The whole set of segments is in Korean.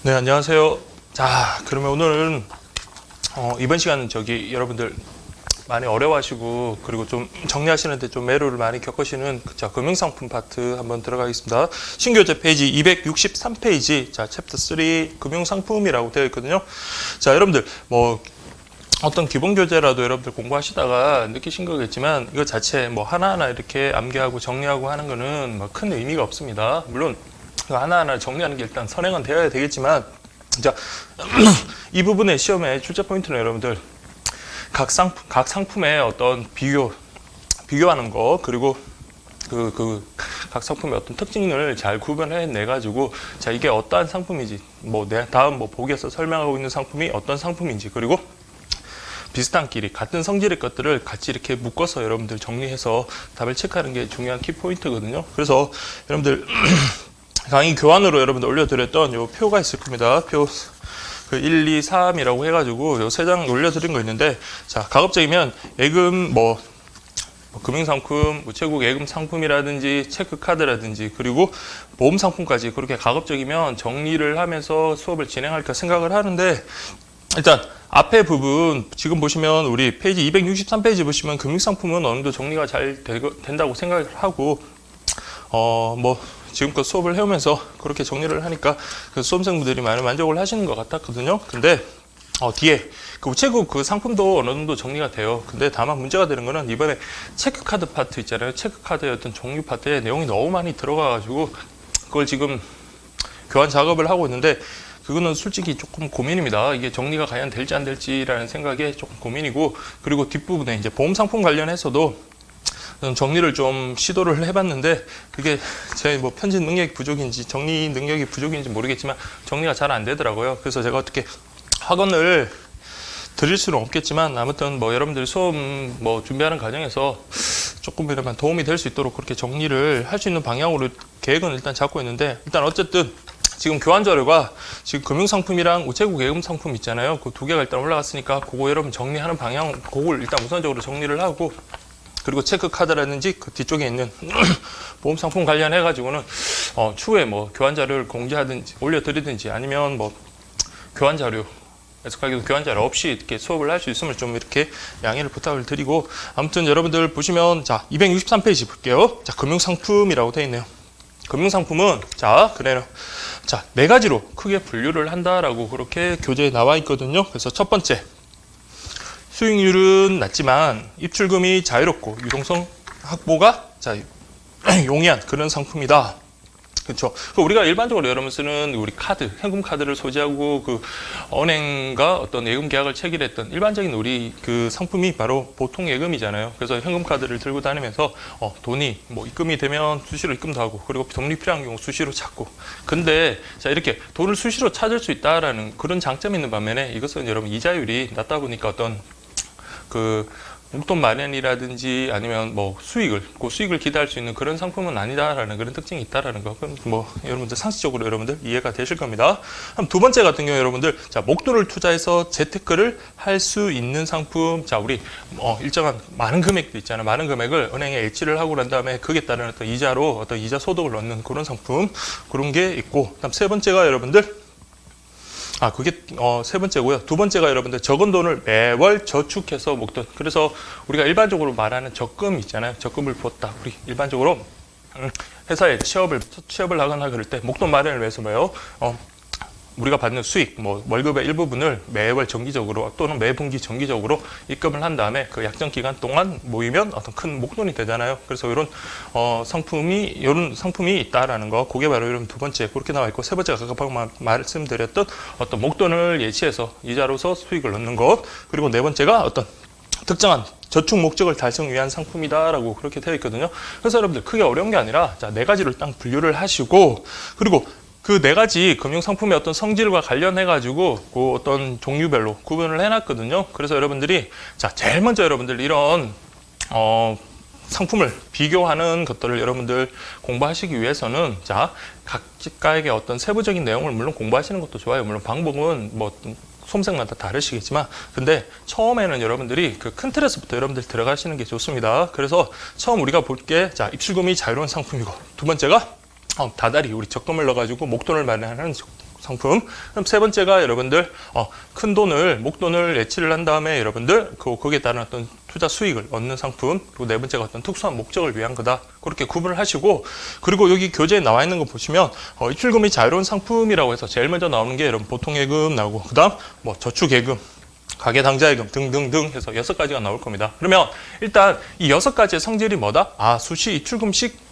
네, 안녕하세요. 자, 그러면 오늘은 이번 시간은 여러분들 많이 어려워하시고 그리고 좀 정리하시는데 좀 애로를 많이 겪으시는 금융상품 파트 한번 들어가겠습니다. 신교재 페이지 263페이지 자 챕터 3 금융상품이라고 되어 있거든요. 자, 여러분들 어떤 기본 교재라도 여러분들 공부하시다가 느끼신 거겠지만 이거 자체 하나하나 이렇게 암기하고 정리하고 하는 거는 큰 의미가 없습니다. 물론 하나하나 정리하는 게 일단 선행은 되어야 되겠지만, 자, 이 부분의 시험의 출제 포인트는 여러분들 각 상품의 어떤 비교하는 거, 그리고 각 상품의 어떤 특징을 잘 구분해내 가지고, 자, 이게 어떠한 상품인지, 다음 보기에서 설명하고 있는 상품이 어떤 상품인지, 그리고 비슷한 끼리 같은 성질의 것들을 같이 이렇게 묶어서 여러분들 정리해서 답을 체크하는 게 중요한 키포인트거든요. 그래서 여러분들 강의 교환으로 여러분들 올려드렸던 요 표가 있을 겁니다. 표 1, 2, 3이라고 해가지고 요 3장 올려드린 거 있는데, 자, 가급적이면 예금 금융상품, 우체국 예금 상품이라든지 체크카드라든지 그리고 보험상품까지 그렇게 가급적이면 정리를 하면서 수업을 진행할까 생각을 하는데, 일단 앞에 부분 지금 보시면 우리 페이지 263페이지 보시면 금융상품은 어느 정도 정리가 잘 된다고 생각을 하고, 지금껏 수업을 해오면서 그렇게 정리를 하니까 그 수험생분들이 많이 만족을 하시는 것 같았거든요. 근데 뒤에 우체국 상품도 어느 정도 정리가 돼요. 근데 다만 문제가 되는 거는 이번에 체크카드 파트 있잖아요. 체크카드의 어떤 종류 파트에 내용이 너무 많이 들어가가지고 그걸 지금 교환 작업을 하고 있는데, 그거는 솔직히 조금 고민입니다. 이게 정리가 과연 될지 안 될지라는 생각에 조금 고민이고, 그리고 뒷부분에 이제 보험상품 관련해서도 정리를 좀 시도를 해봤는데, 그게 제 편집 능력이 부족인지 정리 능력이 부족인지 모르겠지만 정리가 잘 안 되더라고요. 그래서 제가 어떻게 학원을 드릴 수는 없겠지만, 아무튼 여러분들이 수업 준비하는 과정에서 조금이라도 도움이 될 수 있도록 그렇게 정리를 할 수 있는 방향으로 계획은 일단 잡고 있는데, 일단 어쨌든 지금 교환 자료가 지금 금융상품이랑 우체국 예금 상품 있잖아요. 그 두 개가 일단 올라갔으니까 그거 여러분 정리하는 방향, 그걸 일단 우선적으로 정리를 하고, 그리고 체크카드라든지 그 뒤쪽에 있는 보험상품 관련해가지고는 추후에 교환 자료를 공지하든지 올려드리든지 아니면 교환 자료, 애석하게도 교환 자료 없이 이렇게 수업을 할 수 있으면 좀 이렇게 양해를 부탁을 드리고, 아무튼 여러분들 보시면 자 263페이지 볼게요. 자, 금융상품이라고 되어 있네요. 금융상품은 자 4가지로 크게 분류를 한다라고 그렇게 교재에 나와 있거든요. 그래서 첫 번째, 수익률은 낮지만 입출금이 자유롭고 유동성 확보가 용이한 그런 상품이다. 그렇죠. 우리가 일반적으로 여러분 쓰는 우리 카드, 현금 카드를 소지하고 은행과 어떤 예금 계약을 체결했던 일반적인 우리 상품이 바로 보통 예금이잖아요. 그래서 현금 카드를 들고 다니면서 돈이 입금이 되면 수시로 입금도 하고, 그리고 돈이 필요한 경우 수시로 찾고. 근데 자, 이렇게 돈을 수시로 찾을 수 있다라는 그런 장점이 있는 반면에, 이것은 여러분 이자율이 낮다 보니까 어떤 목돈 마련이라든지 아니면 수익을 기대할 수 있는 그런 상품은 아니다라는 그런 특징이 있다라는 거, 여러분들 상식적으로 여러분들 이해가 되실 겁니다. 그럼 두 번째 같은 경우 여러분들, 자, 목돈을 투자해서 재테크를 할 수 있는 상품. 자, 우리 일정한 많은 금액도 있잖아요. 많은 금액을 은행에 예치를 하고 난 다음에 거기에 따른 어떤 이자로 어떤 이자 소득을 얻는 그런 상품, 그런 게 있고, 그다음 세 번째가 여러분들, 그게 세 번째고요. 두 번째가 여러분들 적은 돈을 매월 저축해서 목돈. 그래서 우리가 일반적으로 말하는 적금 있잖아요. 적금을 부었다. 우리 일반적으로 회사에 취업을 하거나 그럴 때 목돈 마련을 위해서 우리가 받는 수익, 월급의 일부분을 매월 정기적으로 또는 매분기 정기적으로 입금을 한 다음에 그 약정 기간 동안 모이면 어떤 큰 목돈이 되잖아요. 그래서 이런 상품이 있다라는 거, 그게 바로 이런 두 번째 그렇게 나와 있고, 세 번째가 방금 말씀드렸던 어떤 목돈을 예치해서 이자로서 수익을 얻는 것, 그리고 네 번째가 어떤 특정한 저축 목적을 달성 위한 상품이다라고 그렇게 되어 있거든요. 그래서 여러분들 크게 어려운 게 아니라, 자, 4가지로 딱 분류를 하시고, 그리고 그 4가지 금융상품의 어떤 성질과 관련해가지고 어떤 종류별로 구분을 해놨거든요. 그래서 여러분들이, 자, 제일 먼저 여러분들 이런, 상품을 비교하는 것들을 여러분들 공부하시기 위해서는, 자, 각자에게 어떤 세부적인 내용을 물론 공부하시는 것도 좋아요. 물론 방법은 수험생마다 다르시겠지만, 근데 처음에는 여러분들이 큰 틀에서부터 여러분들 들어가시는 게 좋습니다. 그래서 처음 우리가 볼 게, 자, 입출금이 자유로운 상품이고, 두 번째가 다달이 우리 적금을 넣어가지고 목돈을 마련하는 상품. 그럼 세 번째가 여러분들 큰 돈을 목돈을 예치를 한 다음에 여러분들 거기에 따른 어떤 투자 수익을 얻는 상품. 그리고 네 번째가 어떤 특수한 목적을 위한 거다. 그렇게 구분을 하시고, 그리고 여기 교재에 나와 있는 거 보시면 입출금이 자유로운 상품이라고 해서 제일 먼저 나오는 게 여러분 보통예금 나오고, 그다음 뭐 저축예금, 가계당좌예금 등등등 해서 6가지가 나올 겁니다. 그러면 일단 이 6가지의 성질이 뭐다? 수시 입출금식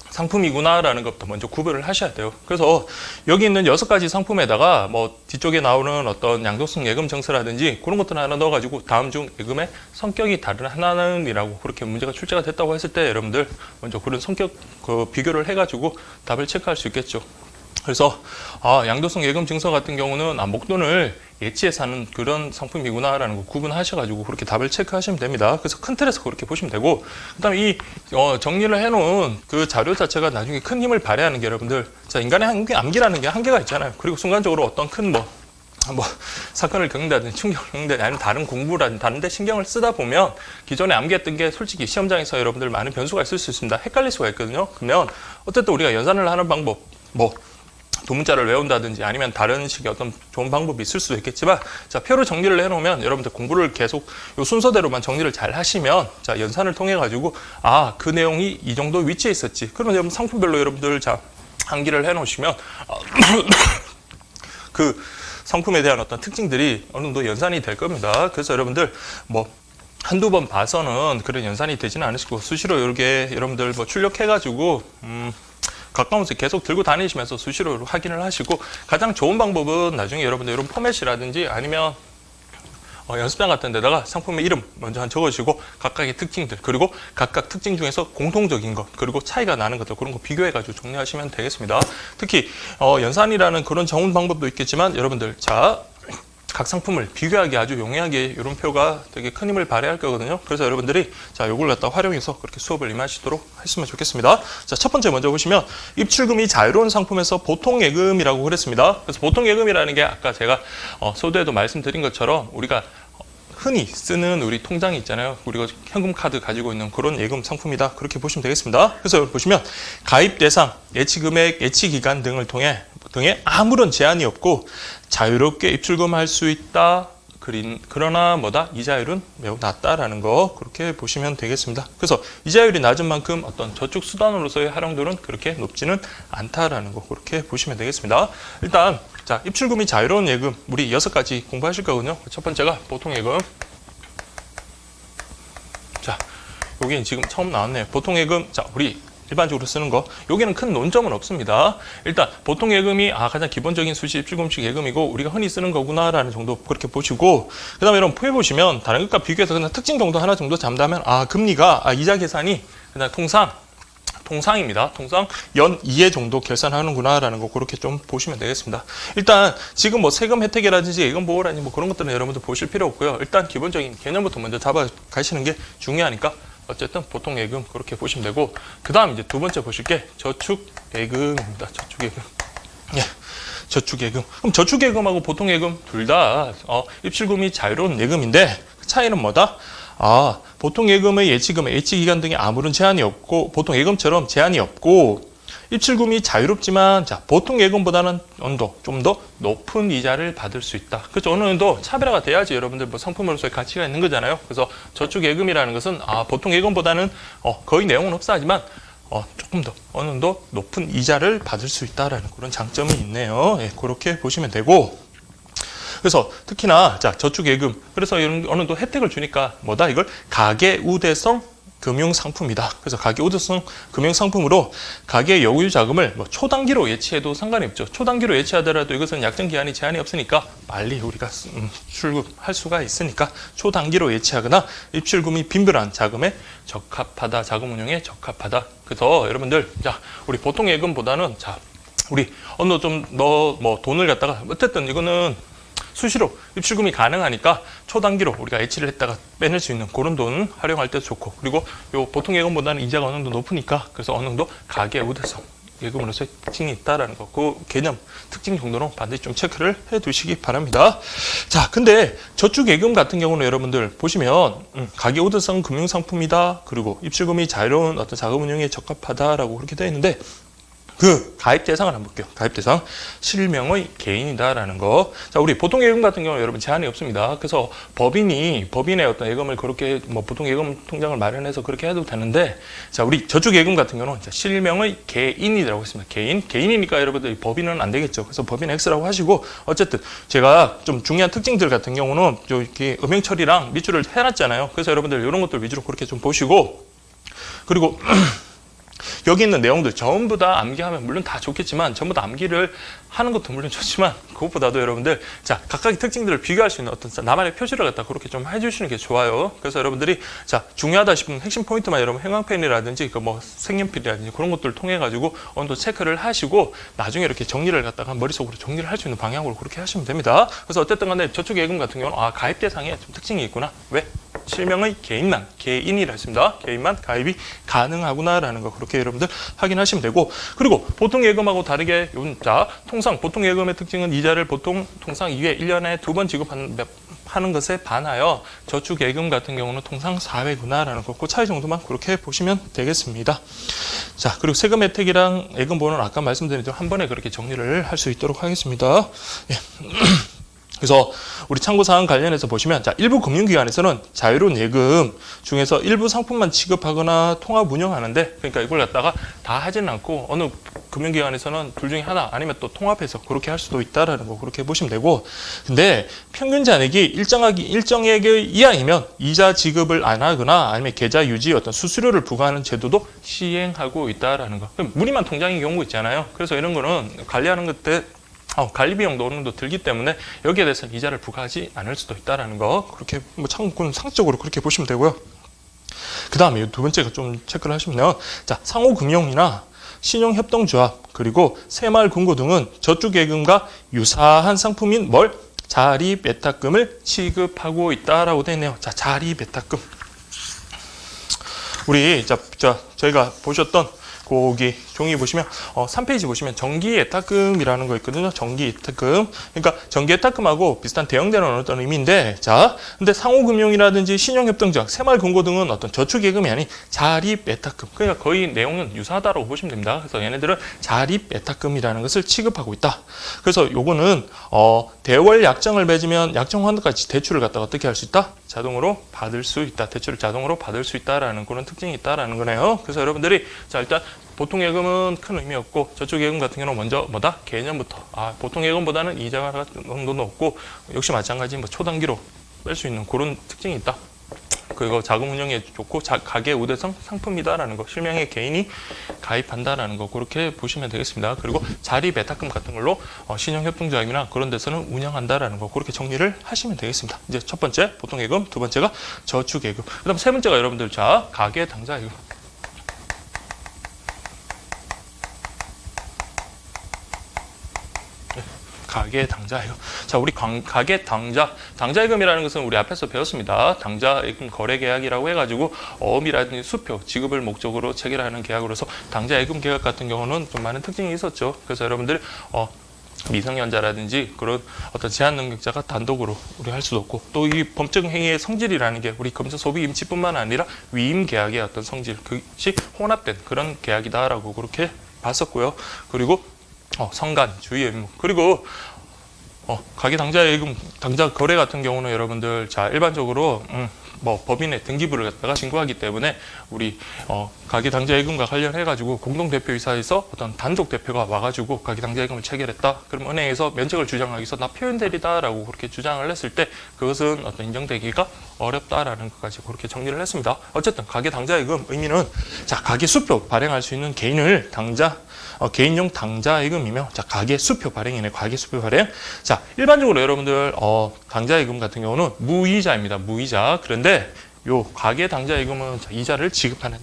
상품이구나라는 것부터 먼저 구별을 하셔야 돼요. 그래서 여기 있는 6가지 상품에다가 뭐 뒤쪽에 나오는 어떤 양도성 예금 정서라든지 그런 것들 하나 넣어가지고 다음 중 예금의 성격이 다른 하나는이라고 그렇게 문제가 출제가 됐다고 했을 때 여러분들 먼저 그런 성격 비교를 해가지고 답을 체크할 수 있겠죠. 그래서 양도성 예금 증서 같은 경우는 목돈을 예치해서 하는 그런 상품이구나라는 거 구분하셔가지고 그렇게 답을 체크하시면 됩니다. 그래서 큰 틀에서 그렇게 보시면 되고, 그다음에 이 정리를 해놓은 그 자료 자체가 나중에 큰 힘을 발휘하는 게 여러분들, 자, 인간의 암기라는 게 한계가 있잖아요. 그리고 순간적으로 어떤 큰 사건을 겪는다든지 충격을 겪는다든지 아니면 다른 공부라든지 다른 데 신경을 쓰다 보면 기존에 암기했던 게 솔직히 시험장에서 여러분들 많은 변수가 있을 수 있습니다. 헷갈릴 수가 있거든요. 그러면 어쨌든 우리가 연산을 하는 방법, 도문자를 외운다든지 아니면 다른 식의 어떤 좋은 방법이 있을 수도 있겠지만, 자, 표로 정리를 해놓으면 여러분들 공부를 계속 요 순서대로만 정리를 잘 하시면, 자, 연산을 통해 가지고 그 내용이 이 정도 위치에 있었지. 그러면 여러분 상품별로 여러분들 암기를 해놓으시면 그 상품에 대한 어떤 특징들이 어느 정도 연산이 될 겁니다. 그래서 여러분들 한두 번 봐서는 그런 연산이 되지는 않으시고 수시로 이렇게 여러분들 출력해가지고 가까운 곳에 계속 들고 다니시면서 수시로 확인을 하시고, 가장 좋은 방법은 나중에 여러분들 이런 포맷이라든지 아니면 연습장 같은 데다가 상품의 이름 먼저 적어주시고 각각의 특징들, 그리고 각각 특징 중에서 공통적인 것, 그리고 차이가 나는 것들, 그런 거 비교해가지고 정리하시면 되겠습니다. 특히 연산이라는 그런 전문 방법도 있겠지만 여러분들 각 상품을 비교하기 아주 용이하게 이런 표가 되게 큰 힘을 발휘할 거거든요. 그래서 여러분들이 요걸 갖다 활용해서 그렇게 수업을 임하시도록 했으면 좋겠습니다. 자, 첫 번째 먼저 보시면 입출금이 자유로운 상품에서 보통예금이라고 그랬습니다. 그래서 보통예금이라는 게 아까 제가 서두에도 말씀드린 것처럼 우리가 흔히 쓰는 우리 통장이 있잖아요. 우리가 현금 카드 가지고 있는 그런 예금 상품이다. 그렇게 보시면 되겠습니다. 그래서 여기 보시면 가입 대상, 예치 금액, 예치 기간 등에 아무런 제한이 없고 자유롭게 입출금할 수 있다. 그러나 이자율은 매우 낮다라는 거 그렇게 보시면 되겠습니다. 그래서 이자율이 낮은 만큼 어떤 저축 수단으로서의 활용도는 그렇게 높지는 않다라는 거 그렇게 보시면 되겠습니다. 일단 자, 입출금이 자유로운 예금 우리 6가지 공부하실 거거든요. 첫 번째가 보통예금. 자, 여기 지금 처음 나왔네요. 보통예금. 자, 우리 일반적으로 쓰는 거. 여기는 큰 논점은 없습니다. 일단 보통 예금이 가장 기본적인 수시 입출금식 예금이고 우리가 흔히 쓰는 거구나라는 정도 그렇게 보시고, 그다음에 여러분 표에 보시면 다른 것과 비교해서 그냥 특징 정도 하나 정도 잡다면 금리가 이자 계산이 그냥 통상입니다. 통상 연 2회 정도 결산하는구나라는 거 그렇게 좀 보시면 되겠습니다. 일단 지금 세금 혜택이라든지 예금 보호라든지 그런 것들은 여러분들 보실 필요 없고요. 일단 기본적인 개념부터 먼저 잡아 가시는 게 중요하니까 어쨌든 보통 예금 그렇게 보시면 되고, 그 다음 이제 두 번째 보실 게 저축예금입니다. 저축예금. 예. 저축예금. 그럼 저축예금하고 보통예금 둘 다 입출금이 자유로운 예금인데 그 차이는 뭐다? 보통예금의 예치금액, 예치기간 등에 아무런 제한이 없고 보통예금처럼 제한이 없고 입출금이 자유롭지만 보통예금보다는 좀 더 높은 이자를 받을 수 있다. 그렇죠. 어느 정도 차별화가 돼야지 여러분들 상품으로서의 가치가 있는 거잖아요. 그래서 저축예금이라는 것은 보통예금보다는 거의 내용은 흡사하지만 조금 더 어느 정도 높은 이자를 받을 수 있다라는 그런 장점이 있네요. 예, 그렇게 보시면 되고, 그래서 특히나 저축예금, 그래서 이런 어느 정도 혜택을 주니까 이걸 가계우대성 금융상품이다. 그래서 가계우대성 금융상품으로 가계 여유 자금을 초단기로 예치해도 상관이 없죠. 초단기로 예치하더라도 이것은 약정 기한이 제한이 없으니까 빨리 우리가 출금할 수가 있으니까 초단기로 예치하거나 입출금이 빈번한 자금에 적합하다. 자금 운용에 적합하다. 그래서 여러분들 우리 보통 예금보다는 우리 어느 좀 돈을 갖다가 어쨌든 이거는 수시로 입출금이 가능하니까 초단기로 우리가 예치를 했다가 빼낼 수 있는 그런 돈 활용할 때도 좋고, 그리고 요 보통 예금보다는 이자가 어느 정도 높으니까 그래서 어느 정도 가계우대성 예금으로서의 특징이 있다라는 거, 그 개념 특징 정도는 반드시 좀 체크를 해 두시기 바랍니다. 자, 근데 저축예금 같은 경우는 여러분들 보시면 가계우대성 금융상품이다. 그리고 입출금이 자유로운 어떤 자금 운용에 적합하다라고 그렇게 되어 있는데, 그 가입 대상을 한번 볼게요. 가입 대상 실명의 개인이다라는 거. 자, 우리 보통 예금 같은 경우는 여러분 제한이 없습니다. 그래서 법인의 어떤 예금을 그렇게 뭐 보통 예금 통장을 마련해서 그렇게 해도 되는데, 자, 우리 저축 예금 같은 경우는 실명의 개인이라고 했습니다. 개인이니까 여러분들 법인은 안 되겠죠. 그래서 법인 X라고 하시고, 어쨌든 제가 좀 중요한 특징들 같은 경우는 이렇게 음행 처리랑 밑줄을 해놨잖아요. 그래서 여러분들 이런 것들 위주로 그렇게 좀 보시고, 그리고 여기 있는 내용들 전부 다 암기하면 물론 다 좋겠지만, 전부 다 암기를 하는 것도 물론 좋지만, 그것보다도 여러분들 자 각각의 특징들을 비교할 수 있는 어떤 나만의 표시를 갖다 그렇게 좀 해주시는 게 좋아요. 그래서 여러분들이 자 중요하다 싶은 핵심 포인트만 여러분 행방펜이라든지 그 뭐 색연필이라든지 그런 것들을 통해 가지고 어느 정도 체크를 하시고, 나중에 이렇게 정리를 갖다가 머릿속으로 정리를 할 수 있는 방향으로 그렇게 하시면 됩니다. 그래서 어쨌든 간에 저축 예금 같은 경우는 가입 대상에 좀 특징이 있구나. 왜? 실명의 개인이라 했습니다. 개인만 가입이 가능하구나라는 거 그렇게 여러분들 확인하시면 되고, 그리고 보통 예금하고 다르게 자 통상 보통 예금의 특징은 이자를 통상 2회 1년에 2번 지급하는 것에 반하여 저축 예금 같은 경우는 통상 4회구나라는 거, 그 차이 정도만 그렇게 보시면 되겠습니다. 자, 그리고 세금 혜택이랑 예금 보호는 아까 말씀드린 대로 한 번에 그렇게 정리를 할 수 있도록 하겠습니다. 예. 그래서 우리 참고사항 관련해서 보시면, 자, 일부 금융기관에서는 자유로운 예금 중에서 일부 상품만 취급하거나 통합 운영하는데, 그러니까 이걸 갖다가 다 하지는 않고 어느 금융기관에서는 둘 중에 하나 아니면 또 통합해서 그렇게 할 수도 있다라는 거 그렇게 보시면 되고, 근데 평균 잔액이 일정액의 이하이면 이자 지급을 안 하거나 아니면 계좌 유지 어떤 수수료를 부과하는 제도도 시행하고 있다라는 거. 무리만 통장인 경우 있잖아요. 그래서 이런 거는 관리하는 그때 관리 비용도 어느 정도 들기 때문에 여기에 대해서는 이자를 부과하지 않을 수도 있다라는 거, 그렇게 뭐 참고는 상식적으로 그렇게 보시면 되고요. 그 다음에 두 번째가 좀 체크를 하시면, 자, 상호금융이나 신용협동조합 그리고 새마을금고 등은 저축예금과 유사한 상품인 자립예탁금을 취급하고 있다라고 되어 있네요. 자, 자립예탁금. 우리 저희가 보셨던 거기 종이 보시면 3페이지 보시면 정기예탁금이라는 거 있거든요. 정기예탁금. 그러니까 정기예탁금하고 비슷한 대형되는 어떤 의미인데, 자, 근데 상호금융이라든지 신용협동조합, 새마을금고 등은 어떤 저축예금이 아닌 자립예탁금. 그러니까 거의 내용은 유사하다고 보시면 됩니다. 그래서 얘네들은 자립예탁금이라는 것을 취급하고 있다. 그래서 요거는 대월 약정을 맺으면 약정 환급까지 대출을 갖다가 어떻게 할 수 있다? 자동으로 받을 수 있다. 대출을 자동으로 받을 수 있다라는 그런 특징이 있다라는 거네요. 그래서 여러분들이 자 일단 보통 예금은 큰 의미 없고, 저축 예금 같은 경우는 먼저 개념부터 보통 예금보다는 이자가 정도 높고, 역시 마찬가지 초단기로 뺄 수 있는 그런 특징이 있다. 그리고 자금 운영에 좋고 가계 우대성 상품이다라는 거, 실명의 개인이 가입한다라는 거 그렇게 보시면 되겠습니다. 그리고 자립예탁금 같은 걸로 신용협동조합이나 그런 데서는 운영한다라는 거 그렇게 정리를 하시면 되겠습니다. 이제 첫 번째 보통 예금, 두 번째가 저축 예금, 그다음 세 번째가 여러분들 자 가계 당좌 예금. 가계 당좌예금. 자, 우리 가계 당좌예금이라는 것은 우리 앞에서 배웠습니다. 당좌예금 거래계약이라고 해가지고 어음이라든지 수표, 지급을 목적으로 체결하는 계약으로서 당좌예금 계약 같은 경우는 좀 많은 특징이 있었죠. 그래서 여러분들이 미성년자라든지 그런 어떤 제한 능력자가 단독으로 우리 할 수도 없고, 또 이 범죄 행위의 성질이라는 게 우리 검사 소비 임치뿐만 아니라 위임 계약의 어떤 성질, 그것이 혼합된 그런 계약이다라고 그렇게 봤었고요. 그리고 성간, 주의 의무, 그리고 가계 당좌예금, 당좌 거래 같은 경우는 여러분들 자 일반적으로 법인의 등기부를 갖다가 신고하기 때문에 우리 가계 당좌예금과 관련해 가지고 공동대표이사에서 어떤 단독 대표가 와가지고 가계 당좌예금을 체결했다. 그럼 은행에서 면책을 주장하기 위해서 나 표현 대리다라고 그렇게 주장을 했을 때 그것은 어떤 인정되기가 어렵다라는 것까지 그렇게 정리를 했습니다. 어쨌든 가계 당좌예금 의미는 자 가계 수표 발행할 수 있는 개인을 개인용 당좌예금이며, 자 가계 수표 발행이네. 가계 수표 발행. 자 일반적으로 여러분들 당좌예금 같은 경우는 무이자입니다. 무이자. 그런데 요 가계 당좌예금은 이자를 지급하는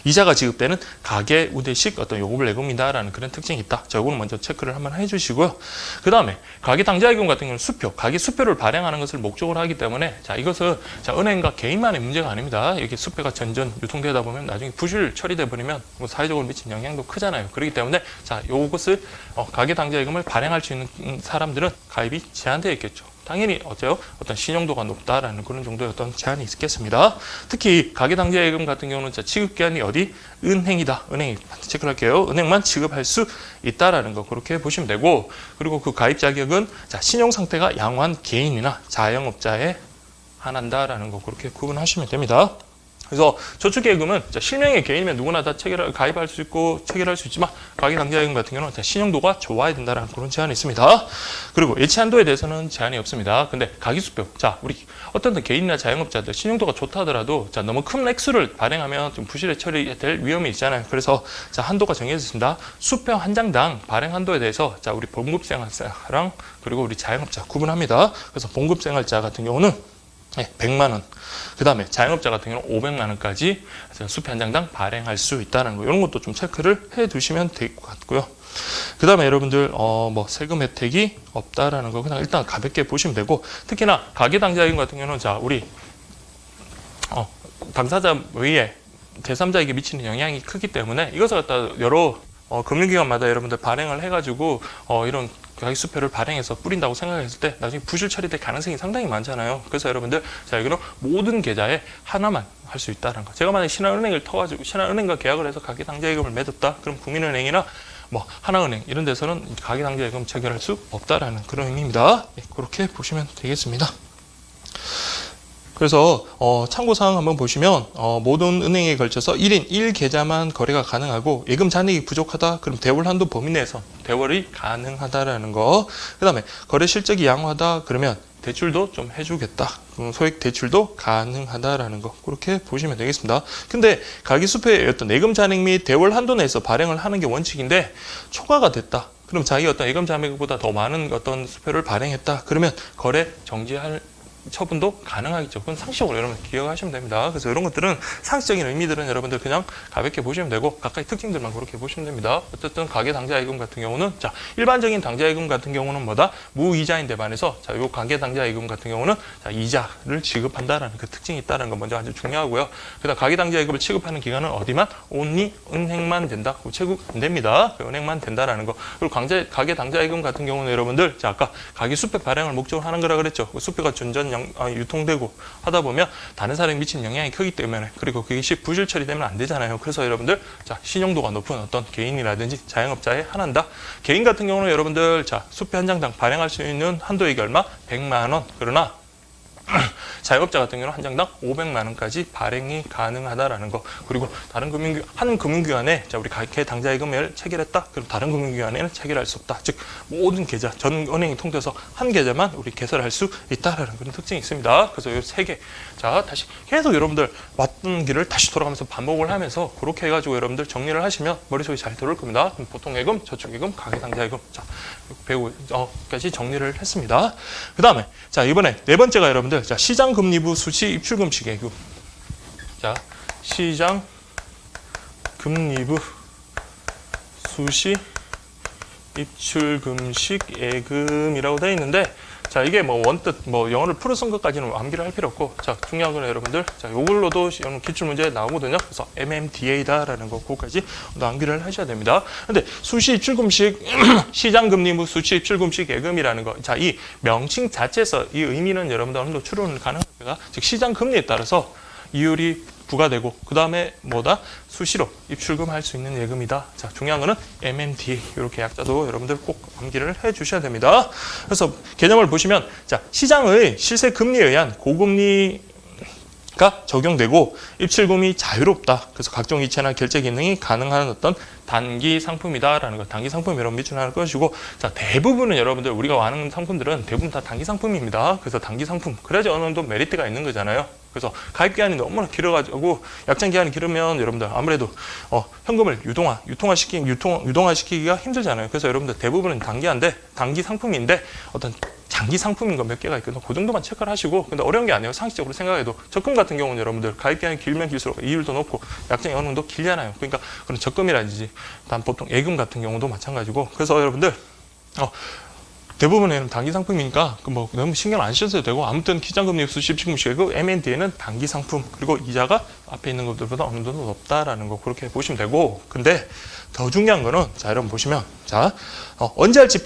이자가 지급되는 가계 우대식 어떤 요금을 예금이다라는 그런 특징이 있다. 자, 요거는 먼저 체크를 한번 해주시고요. 그 다음에 가계 당좌예금 같은 경우는 수표, 가계 수표를 발행하는 것을 목적으로 하기 때문에 자 이것은 자 은행과 개인만의 문제가 아닙니다. 이렇게 수표가 전전 유통되다 보면 나중에 부실 처리돼 버리면 뭐 사회적으로 미친 영향도 크잖아요. 그렇기 때문에 자 요것을 가계 당좌예금을 발행할 수 있는 사람들은 가입이 제한되어 있겠죠. 당연히 어떤 신용도가 높다라는 그런 정도의 어떤 제한이 있겠습니다. 특히 가계당좌예금 같은 경우는 취급기관이 어디? 은행이다. 은행이 체크할게요. 은행만 취급할 수 있다라는 거 그렇게 보시면 되고, 그리고 그 가입 자격은 신용 상태가 양호한 개인이나 자영업자에 한한다라는 거 그렇게 구분하시면 됩니다. 그래서 저축예금은 실명의 개인이면 누구나 다 가입할 수 있고 체결할 수 있지만 가계당좌예금 같은 경우는 신용도가 좋아야 된다는 그런 제한이 있습니다. 그리고 예치 한도에 대해서는 제한이 없습니다. 근데 가기수표, 우리 어떤 개인이나 자영업자들 신용도가 좋다 하더라도 너무 큰 액수를 발행하면 좀 부실에 처리될 위험이 있잖아요. 그래서 한도가 정해져 있습니다. 수표 한 장당 발행 한도에 대해서 우리 봉급생활자랑 그리고 우리 자영업자 구분합니다. 그래서 봉급생활자 같은 경우는 100만 원. 그 다음에 자영업자 같은 경우는 500만 원까지 수표 한 장당 발행할 수 있다는 거. 이런 것도 좀 체크를 해 두시면 될 것 같고요. 그 다음에 여러분들, 세금 혜택이 없다라는 거 그냥 일단 가볍게 보시면 되고, 특히나 가계당좌예금 같은 경우는 우리, 당사자 외에 제3자에게 미치는 영향이 크기 때문에 이것을 갖다 여러 금융기관마다 여러분들 발행을 해가지고 이런 가계수표를 발행해서 뿌린다고 생각했을 때 나중에 부실 처리될 가능성이 상당히 많잖아요. 그래서 여러분들 이거는 모든 계좌에 하나만 할 수 있다는 거. 제가 만약에 신한은행을 터가지고 신한은행과 계약을 해서 가계당좌예금을 맺었다. 그럼 국민은행이나 하나은행 이런 데서는 가계당좌예금 체결할 수 없다라는 그런 의미입니다. 그렇게 보시면 되겠습니다. 그래서 참고사항 한번 보시면 모든 은행에 걸쳐서 1인 1계좌만 거래가 가능하고 예금 잔액이 부족하다. 그럼 대월 한도 범위 내에서 대월이 가능하다라는 거. 그 다음에 거래 실적이 양호하다. 그러면 대출도 좀 해주겠다. 소액 대출도 가능하다라는 거 그렇게 보시면 되겠습니다. 근데 가계수표의 어떤 예금 잔액 및 대월 한도 내에서 발행을 하는 게 원칙인데 초과가 됐다. 그럼 자기 어떤 예금 잔액보다 더 많은 어떤 수표를 발행했다. 그러면 거래 정지할 처분도 가능하겠죠. 그건 상식적으로 여러분 기억하시면 됩니다. 그래서 이런 것들은 상식적인 의미들은 여러분들 그냥 가볍게 보시면 되고 각각의 특징들만 그렇게 보시면 됩니다. 어쨌든 가계당좌예금 같은 경우는 일반적인 당좌예금 같은 경우는 무이자인데 반해서 요 가계당좌예금 같은 경우는 이자를 지급한다라는 그 특징이 있다는 거 먼저 아주 중요하고요. 그다음 가계당좌예금을 취급하는 기관은 어디만? only 은행만 된다. 체국 안 됩니다. 은행만 된다라는 거. 그리고 가계당좌예금 같은 경우는 여러분들 아까 가계수표 발행을 목적으로 하는 거라 그랬죠. 수표가 준전 유통되고 하다 보면 다른 사람이 미치는 영향이 크기 때문에, 그리고 그것이 부실 처리되면 안 되잖아요. 그래서 여러분들 신용도가 높은 어떤 개인이라든지 자영업자에 한한다. 개인 같은 경우는 여러분들 수표 한 장당 발행할 수 있는 한도액이 얼마? 100만 원. 그러나 자영업자 같은 경우는 한 장당 500만 원까지 발행이 가능하다라는 거. 그리고 다른 한 금융기관에 우리 가계당좌예금을 체결했다. 그럼 다른 금융기관에는 체결할 수 없다. 즉 모든 계좌, 전 은행이 통틀어서 한 계좌만 우리 개설할 수 있다라는 그런 특징이 있습니다. 그래서 이 세 개. 다시 계속 여러분들 왔던 길을 다시 돌아가면서 반복을 하면서 그렇게 해가지고 여러분들 정리를 하시면 머릿속에 잘 들어올 겁니다. 보통예금, 저축예금, 가계당좌예금. 배우까지 정리를 했습니다. 그 다음에 이번에 네 번째가 여러분들 시장금리부 수시 입출금식 예금. 시장금리부 수시 입출금식 예금이라고 되어 있는데 이게 원뜻 영어를 풀어 쓴 것까지는 암기를 할 필요 없고 중요한 건 여러분들 이걸로도 기출문제에 나오거든요. 그래서 MMDA다라는 거 그거까지 암기를 하셔야 됩니다. 근데 수시 입출금식 시장금리부 수시 입출금식 예금이라는 거 이 명칭 자체에서 이 의미는 여러분들 어느 정도 추론을 가능합니다. 즉 시장금리에 따라서 이율이 부과되고 그 다음에 수시로 입출금할 수 있는 예금이다. 중요한 거는 MMDA 이렇게 약자도 여러분들 꼭 암기를 해 주셔야 됩니다. 그래서 개념을 보시면 시장의 실세 금리에 의한 고금리가 적용되고 입출금이 자유롭다. 그래서 각종 이체나 결제 기능이 가능한 어떤 단기 상품이다라는 거. 단기 상품이 여러분 미출할 것이고 대부분은 여러분들 우리가 아는 상품들은 대부분 다 단기 상품입니다. 그래서 단기 상품 그래야지 어느 정도 메리트가 있는 거잖아요. 그래서 가입 기한이 너무나 길어가지고 약정 기한이 길으면 여러분들 아무래도 현금을 유동화시키기가 힘들잖아요. 그래서 여러분들 대부분은 단기 상품인데 어떤 장기 상품인 거 몇 개가 있거든요. 그 정도만 체크를 하시고, 근데 어려운 게 아니에요. 상식적으로 생각해도 적금 같은 경우는 여러분들 가입 기한이 길면 길수록 이율도 높고 약정이 어느 정도 길잖아요. 그러니까 그런 적금이라든지 보통 예금 같은 경우도 마찬가지고, 그래서 여러분들 대부분에는 단기 상품이니까 뭐 너무 신경 안 쓰셔도 되고 아무튼 기장금리 흡수 17금식이고 M&D에는 단기 상품 그리고 이자가 앞에 있는 것들보다 어느 정도 높다라는 거 그렇게 보시면 되고 근데 더 중요한 거는 자 여러분 보시면 자 언제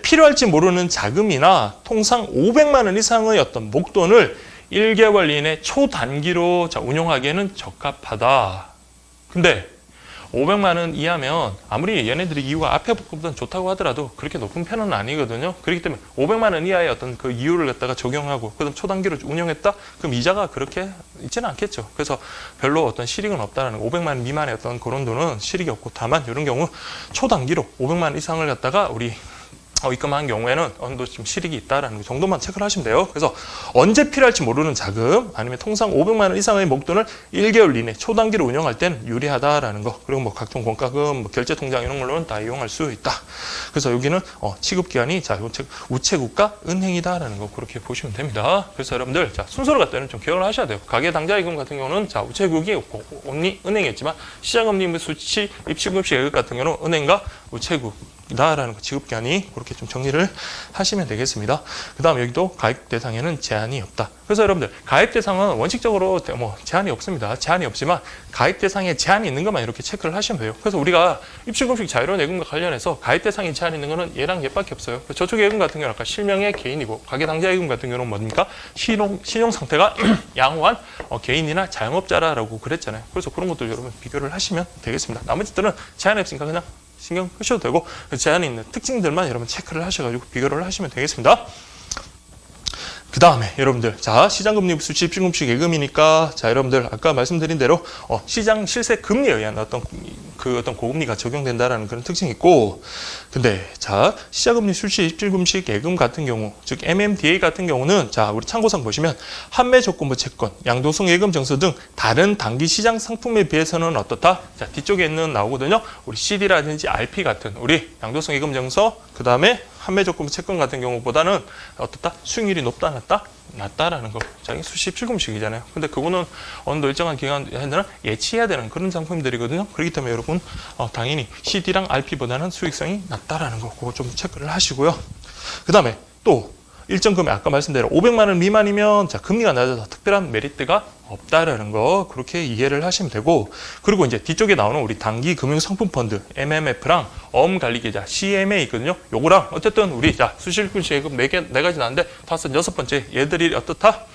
필요할지 모르는 자금이나 통상 500만 원 이상의 어떤 목돈을 1개월 이내 초단기로 자, 운용하기에는 적합하다. 근데 500만 원 이하면 아무리 얘네들이 이유가 앞에 것보다는 좋다고 하더라도 그렇게 높은 편은 아니거든요. 그렇기 때문에 500만 원 이하의 어떤 그 이유를 갖다가 적용하고 그다음 초단기로 운영했다? 그럼 이자가 그렇게 있지는 않겠죠. 그래서 별로 어떤 실익은 없다라는 500만 원 미만의 어떤 그런 돈은 실익이 없고 다만 이런 경우 초단기로 500만 원 이상을 갖다가 우리 입금한 경우에는 어느 정도 좀 실익이 있다라는 정도만 체크를 하시면 돼요. 그래서 언제 필요할지 모르는 자금 아니면 통상 500만 원 이상의 목돈을 1개월 이내 초단기로 운영할 때는 유리하다라는 거 그리고 뭐 각종 원가금, 뭐 결제통장 이런 걸로는 다 이용할 수 있다. 그래서 여기는 취급기관이 자 우체국과 은행이다라는 거 그렇게 보시면 됩니다. 그래서 여러분들 자 순서를 갖다는 좀 기억을 하셔야 돼요. 가계당좌예금 같은 경우는 자 우체국이 은행이었지만 시장금리 수치 입출금식 예금 같은 경우는 은행과 우체국 다라는 거 지급기한이 그렇게 좀 정리를 하시면 되겠습니다. 그 다음 여기도 가입 대상에는 제한이 없다. 그래서 여러분들 가입 대상은 원칙적으로 뭐 제한이 없습니다. 제한이 없지만 가입 대상에 제한이 있는 것만 이렇게 체크를 하시면 돼요. 그래서 우리가 입출금식 자유로운 예금과 관련해서 가입 대상에 제한이 있는 거는 얘랑 얘밖에 없어요. 저축 예금 같은 경우는 아까 실명의 개인이고 가계당좌 예금 같은 경우는 뭡니까? 신용 상태가 양호한 개인이나 자영업자라고 그랬잖아요. 그래서 그런 것들 여러분 비교를 하시면 되겠습니다. 나머지들은 제한이 없으니까 그냥 신경 끄셔도 되고 제한이 있는 특징들만 여러분 체크를 하셔가지고 비교를 하시면 되겠습니다. 그 다음에 여러분들 자 시장금리 흡수 입출금식 예금이니까 자 여러분들 아까 말씀드린 대로 시장 실세 금리에 의한 어떤 고금리가 적용된다라는 그런 특징이 있고 근데 자 시장금리 출시 입출금식 예금 같은 경우 즉 MMDA 같은 경우는 자 우리 참고상 보시면 환매 조건부 채권, 양도성 예금 증서 등 다른 단기 시장 상품에 비해서는 어떻다? 자 뒤쪽에 있는 나오거든요. 우리 CD라든지 RP 같은 우리 양도성 예금 증서 그 다음에 판매 조건부 채권 같은 경우보다는 어떻다? 수익률이 높다, 낮다? 낮다라는 거. 자, 이게 수시 입출금식이잖아요. 근데 그거는 어느 정도 일정한 기간에는 예치해야 되는 그런 상품들이거든요. 그렇기 때문에 여러분, 당연히 CD랑 RP보다는 수익성이 낮다라는 거. 그거 좀 체크를 하시고요. 그 다음에 또 일정 금액 아까 말씀대로 500만 원 미만이면 자 금리가 낮아서 특별한 메리트가 없다라는 거 그렇게 이해를 하시면 되고 그리고 이제 뒤쪽에 나오는 우리 단기 금융 상품 펀드 MMF랑 어음관리계좌 CMA 있거든요. 요거랑 어쨌든 우리 자 수실금식 예금 네 가지 나왔는데 여섯 번째 얘들이 어떻다?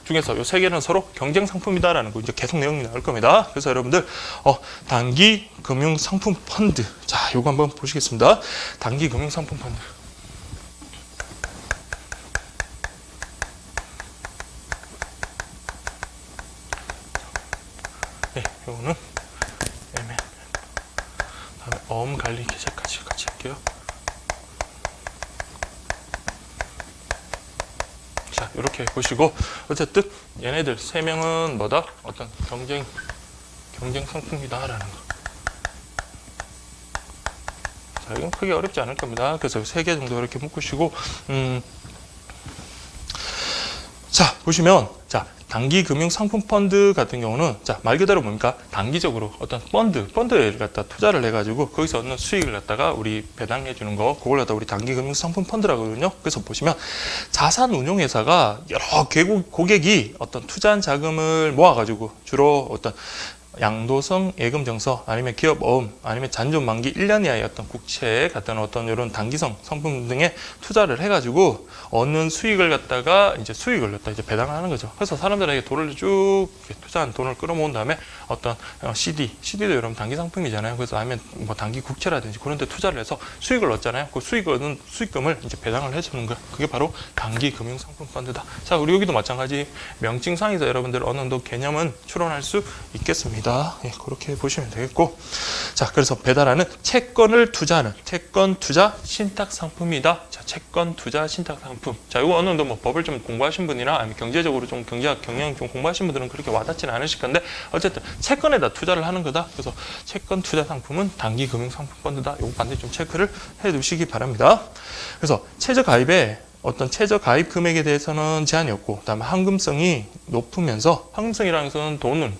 중에서 요 세 개는 서로 경쟁 상품이다라는 거 이제 계속 내용이 나올 겁니다. 그래서 여러분들 단기 금융 상품 펀드 자 요거 한번 보시겠습니다. 단기 금융 상품 펀드 네, 요거는 다음에 어음관리 계좌까지 같이 할게요. 자, 이렇게 보시고 어쨌든 얘네들 세 명은 뭐다? 어떤 경쟁 상품이다라는 거. 자, 이건 크게 어렵지 않을 겁니다. 그래서 세 개 정도 이렇게 묶으시고 자, 보시면 자. 단기 금융 상품 펀드 같은 경우는 자, 말 그대로 뭡니까? 단기적으로 어떤 펀드를 갖다 투자를 해가지고 거기서 얻는 수익을 갖다가 우리 배당해 주는 거, 그걸 갖다 우리 단기 금융 상품 펀드라고 하거든요. 그래서 보시면 자산 운용 회사가 여러 고객이 어떤 투자한 자금을 모아가지고 주로 어떤 양도성 예금 증서 아니면 기업 어음 아니면 잔존 만기 1년 이하의 어떤 국채 같은 어떤 이런 단기성 상품 등에 투자를 해가지고 얻는 수익을 갖다가 이제 이제 배당을 하는 거죠. 그래서 사람들에게 돈을 쭉 투자한 돈을 끌어모은 다음에 어떤 CD도 여러분 단기 상품이잖아요. 그래서 아니면 뭐 단기 국채라든지 그런 데 투자를 해서 수익을 얻잖아요. 그 얻은 수익금을 이제 배당을 해주는 거예요. 그게 바로 단기 금융 상품 펀드다. 자, 우리 여기도 마찬가지 명칭상에서 여러분들 어느 정도 개념은 추론할 수 있겠습니다. 예, 그렇게 보시면 되겠고 자 그래서 배달하는 채권을 투자하는 채권 투자 신탁 상품이다. 자 채권 투자 신탁 상품 자 이거 어느 정도 뭐 법을 좀 공부하신 분이나 아니면 경제적으로 좀 경제학 경영 좀 공부하신 분들은 그렇게 와닿지는 않으실 건데 어쨌든 채권에다 투자를 하는 거다. 그래서 채권 투자 상품은 단기 금융 상품 펀드다. 이거 반드시 좀 체크를 해 두시기 바랍니다. 그래서 최저 가입에 어떤 최저 가입 금액에 대해서는 제한이 없고, 그다음에 황금성이 높으면서, 황금성이라는 것은 돈을,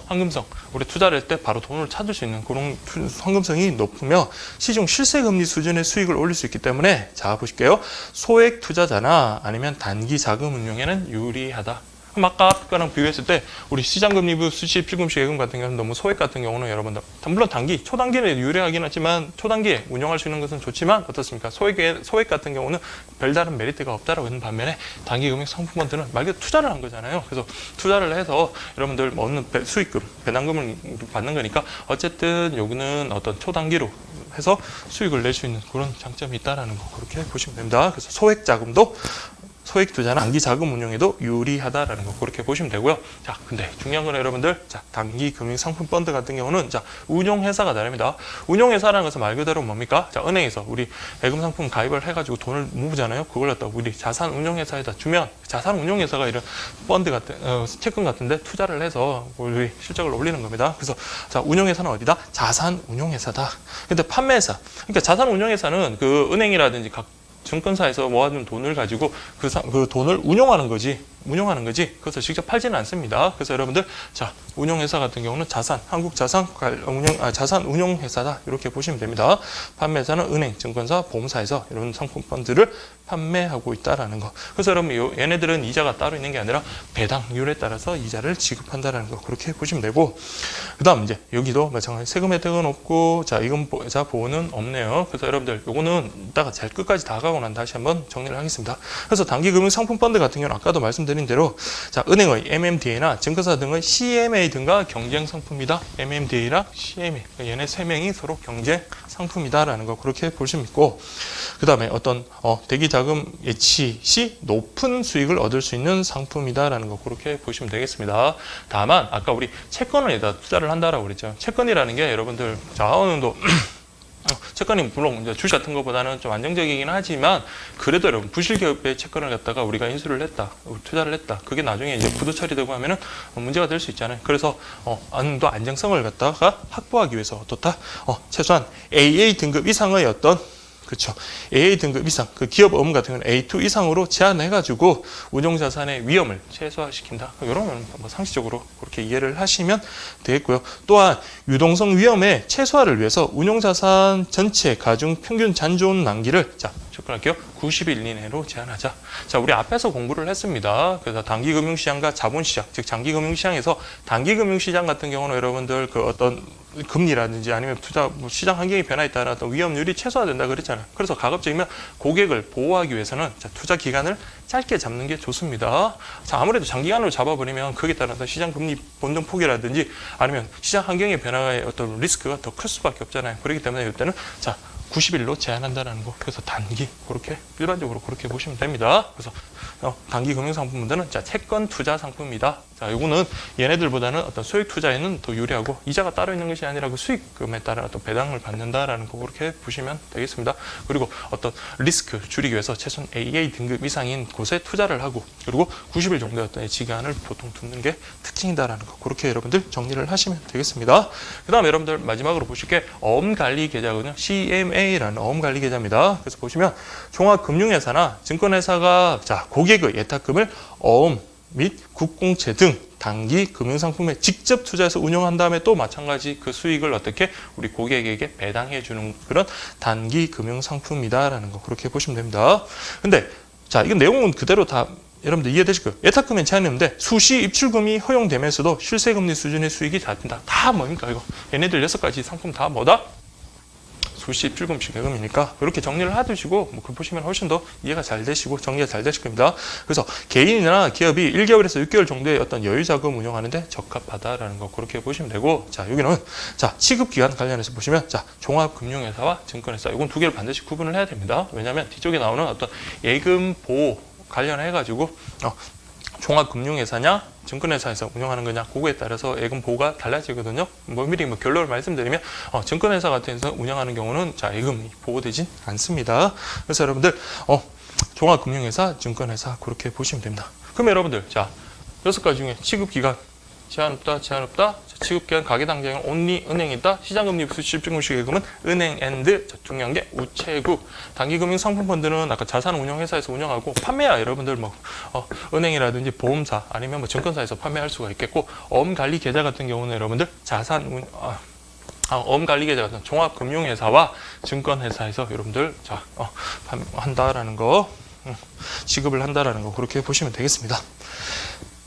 황금성, 우리 투자를 할 때 바로 돈을 찾을 수 있는 그런 황금성이 높으며 시중 실세금리 수준의 수익을 올릴 수 있기 때문에, 자 보실게요. 소액 투자자나 아니면 단기 자금 운용에는 유리하다. 아까 거랑 비교했을 때 우리 시장금리부 수시 필금식 예금 같은 경우는 너무 소액 같은 경우는 여러분들 물론 초단기는 유리하긴 하지만 초단기에 운용할 수 있는 것은 좋지만 어떻습니까? 소액 같은 경우는 별다른 메리트가 없다라고 하는 반면에 단기 금융 상품펀드는 말 그대로 투자를 한 거잖아요. 그래서 투자를 해서 여러분들 얻는 수익금, 배당금을 받는 거니까 어쨌든 여기는 어떤 초단기로 해서 수익을 낼 수 있는 그런 장점이 있다라는 거 그렇게 보시면 됩니다. 그래서 소액 자금도 소액 투자나 단기 자금 운용에도 유리하다라는 거 그렇게 보시면 되고요. 자, 근데 중요한 건 여러분들, 자, 단기 금융 상품 펀드 같은 경우는 자, 운용 회사가 다릅니다. 운용 회사라는 것은 말 그대로 뭡니까? 자, 은행에서 우리 예금 상품 가입을 해가지고 돈을 모으잖아요. 그걸 갖다 우리 자산 운용 회사에다 주면 자산 운용 회사가 이런 펀드 같은 채권 같은데 투자를 해서 우리 실적을 올리는 겁니다. 그래서 자, 운용 회사는 어디다? 자산 운용 회사다. 근데 판매 회사, 그러니까 자산 운용 회사는 그 은행이라든지 각 증권사에서 모아둔 돈을 가지고 그 돈을 운용하는 거지. 그래서 직접 팔지는 않습니다. 그래서 여러분들, 자, 운용회사 같은 경우는 자산 운용회사다. 이렇게 보시면 됩니다. 판매사는 은행, 증권사, 보험사에서 이런 상품 펀드를 판매하고 있다라는 거. 그래서 여러분, 얘네들은 이자가 따로 있는 게 아니라 배당률에 따라서 이자를 지급한다라는 거. 그렇게 보시면 되고. 그 다음 이제 여기도 마찬가지 세금 혜택은 없고, 자, 이금자 보호는 없네요. 그래서 여러분들, 요거는 이따가 잘 끝까지 다 가고 난 다시 한번 정리를 하겠습니다. 그래서 단기 금융 상품 펀드 같은 경우는 아까도 말씀드린 대로 자, 은행의 MMDA나 증권사 등의 CMA 등과 경쟁 상품이다. MMDA랑 CMA 얘네 세 명이 서로 경쟁 상품이다라는 거 그렇게 볼 수 있고, 그 다음에 어떤 대기 자금 예치 시 높은 수익을 얻을 수 있는 상품이다라는 거 그렇게 보시면 되겠습니다. 다만 아까 우리 채권에다 투자를 한다라고 그랬죠. 채권이라는 게 여러분들 자, 어느 정도 채권이 물론 이제 주식 같은 것보다는 좀 안정적이긴 하지만 그래도 여러분 부실기업의 채권을 갖다가 우리가 인수를 했다, 투자를 했다. 그게 나중에 이제 부도 처리되고 하면은 문제가 될 수 있잖아요. 그래서 어느 정도 안정성을 갖다가 확보하기 위해서 어떻다? 최소한 AA 등급 이상의 어떤 그렇죠. AA 등급 이상, 그 기업 업무 같은 경우는 A2 이상으로 제한해가지고 운용자산의 위험을 최소화시킨다. 이런 건 뭐 상식적으로 그렇게 이해를 하시면 되겠고요. 또한 유동성 위험의 최소화를 위해서 운용자산 전체 가중 평균 잔존 만기를 자, 접근할게요. 90일 이내로 제한하자. 자, 우리 앞에서 공부를 했습니다. 그래서 단기 금융시장과 자본시장, 즉 장기 금융시장에서 단기 금융시장 같은 경우는 여러분들 그 어떤 금리라든지 아니면 투자 시장 환경의 변화에 따라 어떤 위험률이 최소화된다 그랬잖아요. 그래서 가급적이면 고객을 보호하기 위해서는 자, 투자 기간을 짧게 잡는 게 좋습니다. 자, 아무래도 장기간으로 잡아버리면 거기에 따라서 시장 금리 변동 폭이라든지 아니면 시장 환경의 변화의 어떤 리스크가 더 클 수밖에 없잖아요. 그렇기 때문에 이때는 자, 90일로 제한한다는 거. 그래서 단기 그렇게 일반적으로 그렇게 보시면 됩니다. 그래서 단기 금융상품들은 자, 채권 투자 상품이다. 자, 요거는 얘네들보다는 어떤 소액 투자에는 더 유리하고 이자가 따로 있는 것이 아니라 그 수익금에 따른 어떤 배당을 받는다라는 거 그렇게 보시면 되겠습니다. 그리고 어떤 리스크 줄이기 위해서 최소한 AA 등급 이상인 곳에 투자를 하고 그리고 90일 정도의 어떤 예치기간을 보통 두는 게 특징이다라는 거 그렇게 여러분들 정리를 하시면 되겠습니다. 그 다음에 여러분들 마지막으로 보실 게 어음관리계좌거든요. CMA라는 어음관리계좌입니다. 그래서 보시면 종합금융회사나 증권회사가 자, 고객의 예탁금을 어음 및 국공채 등 단기 금융상품에 직접 투자해서 운영한 다음에 또 마찬가지 그 수익을 어떻게 우리 고객에게 배당해 주는 그런 단기 금융상품이다라는 거 그렇게 보시면 됩니다. 근데 자, 이건 내용은 그대로 다 여러분들 이해되실 거예요. 예탁금엔 제한이 없는데 수시 입출금이 허용되면서도 실세금리 수준의 수익이 잡힌다. 다 뭡니까 이거? 얘네들 6가지 상품 다 뭐다? 수시 입출금 시계금이니까 이렇게 정리를 해두시고 뭐 그 보시면 훨씬 더 이해가 잘 되시고 정리가 잘 되실 겁니다. 그래서 개인이나 기업이 1개월에서 6개월 정도의 어떤 여유자금 운영하는데 적합하다라는 거 그렇게 보시면 되고, 자, 여기는 자, 취급기간 관련해서 보시면 자, 종합금융회사와 증권회사 이건 두 개를 반드시 구분을 해야 됩니다. 왜냐하면 뒤쪽에 나오는 어떤 예금 보호 관련해가지고 종합금융회사냐 증권회사에서 운영하는 거냐 그거에 따라서 예금 보호가 달라지거든요. 뭐 미리 결론을 말씀드리면 증권회사 같은 데서 운영하는 경우는 자, 예금이 보호되진 않습니다. 그래서 여러분들 종합금융회사, 증권회사 그렇게 보시면 됩니다. 그럼 여러분들 자, 6가지 중에 취급기간 제한 없다, 제한 없다. 지급기한 가계당장은 only 은행이다. 시장금리 수집증권식 예금은 은행 앤드 저축연계 우체국. 단기금융 상품펀드는 아까 자산운용회사에서 운영하고 판매야 여러분들 뭐 은행이라든지 보험사 아니면 뭐 증권사에서 판매할 수가 있겠고 어음관리계좌 같은 경우는 여러분들 어음관리계좌 같은 종합금융회사와 증권회사에서 여러분들 한다라는 거 지급을 한다라는 거 그렇게 보시면 되겠습니다.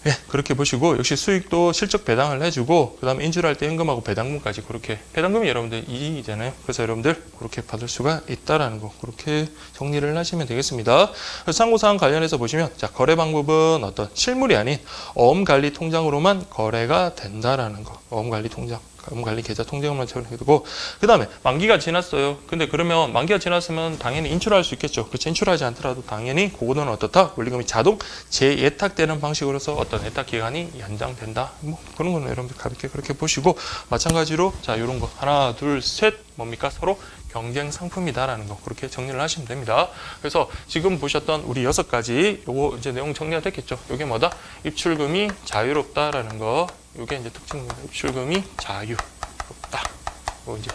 예, 그렇게 보시고 역시 수익도 실적 배당을 해주고 그 다음에 인출할 때 현금하고 배당금까지 그렇게 배당금이 여러분들 이익이잖아요. 그래서 여러분들 그렇게 받을 수가 있다라는 거 그렇게 정리를 하시면 되겠습니다. 그래서 참고사항 관련해서 보시면 자 거래 방법은 어떤 실물이 아닌 어음관리 통장으로만 거래가 된다라는 거 어음관리 통장 어음관리 계좌 통장만 처리해두고 그 다음에 만기가 지났어요. 근데 그러면 만기가 지났으면 당연히 인출할 수 있겠죠. 그렇죠. 인출하지 않더라도 당연히 그거는 어떻다? 원리금이 자동 재예탁되는 방식으로서 어떤 예탁 기간이 연장된다. 뭐 그런 거는 여러분들 가볍게 그렇게 보시고 마찬가지로 자 이런 거 하나 둘 셋 뭡니까 서로 경쟁 상품이다라는 거 그렇게 정리를 하시면 됩니다. 그래서 지금 보셨던 우리 6가지 요거 이제 내용 정리가 됐겠죠. 요게 뭐다? 입출금이 자유롭다라는 거. 요게 이제 특징입니다. 입출금이 자유롭다. 뭐 이제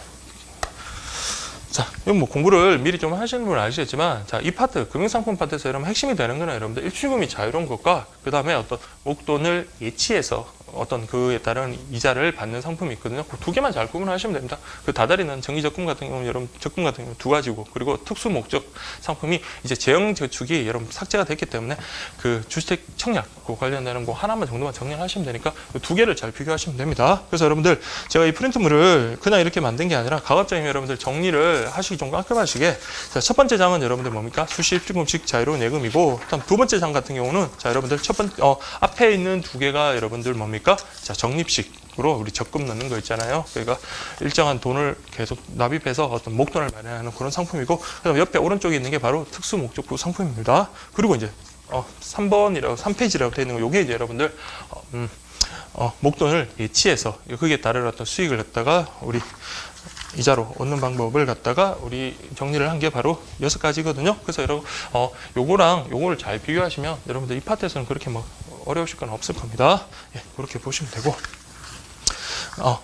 자, 이건 뭐 공부를 미리 좀 하시는 분은 아시겠지만, 자, 이 파트, 금융상품 파트에서 여러분 핵심이 되는 거는 여러분들 입출금이 자유로운 것과, 그 다음에 어떤 목돈을 예치해서 어떤 그에 따른 이자를 받는 상품이 있거든요. 그 두 개만 잘 구분하시면 됩니다. 그 다달이는 정기적금 같은 경우는 여러분 적금 같은 경우 두 가지고, 그리고 특수 목적 상품이 이제 재형 저축이 여러분 삭제가 됐기 때문에 그 주택 청약 그 관련되는 거 하나만 정도만 정리하시면 되니까 두 개를 잘 비교하시면 됩니다. 그래서 여러분들 제가 이 프린트물을 그냥 이렇게 만든 게 아니라 가급적이면 여러분들 정리를 하시기 좀 깔끔하시게. 자, 첫 번째 장은 여러분들 뭡니까? 수시 입출금식 자유로운 예금이고, 다음 두 번째 장 같은 경우는 자 여러분들 앞에 있는 두 개가 여러분들 뭡니까? 자, 적립식으로 우리 적금 넣는 거 있잖아요. 그러니까 일정한 돈을 계속 납입해서 어떤 목돈을 마련하는 그런 상품이고, 그다음 옆에 오른쪽에 있는 게 바로 특수 목적부 상품입니다. 그리고 이제 3번이라고 3페이지라고 되어 있는 거, 요게 이제 여러분들 목돈을 예치해서 거기에 따른 어떤 수익을 갖다가 우리 이자로 얻는 방법을 갖다가 우리 정리를 한 게 바로 6가지거든요. 그래서 여러분 요거랑 요거를 잘 비교하시면 여러분들 이 파트에서는 그렇게 뭐 어려우실 건 없을 겁니다. 예, 그렇게 보시면 되고.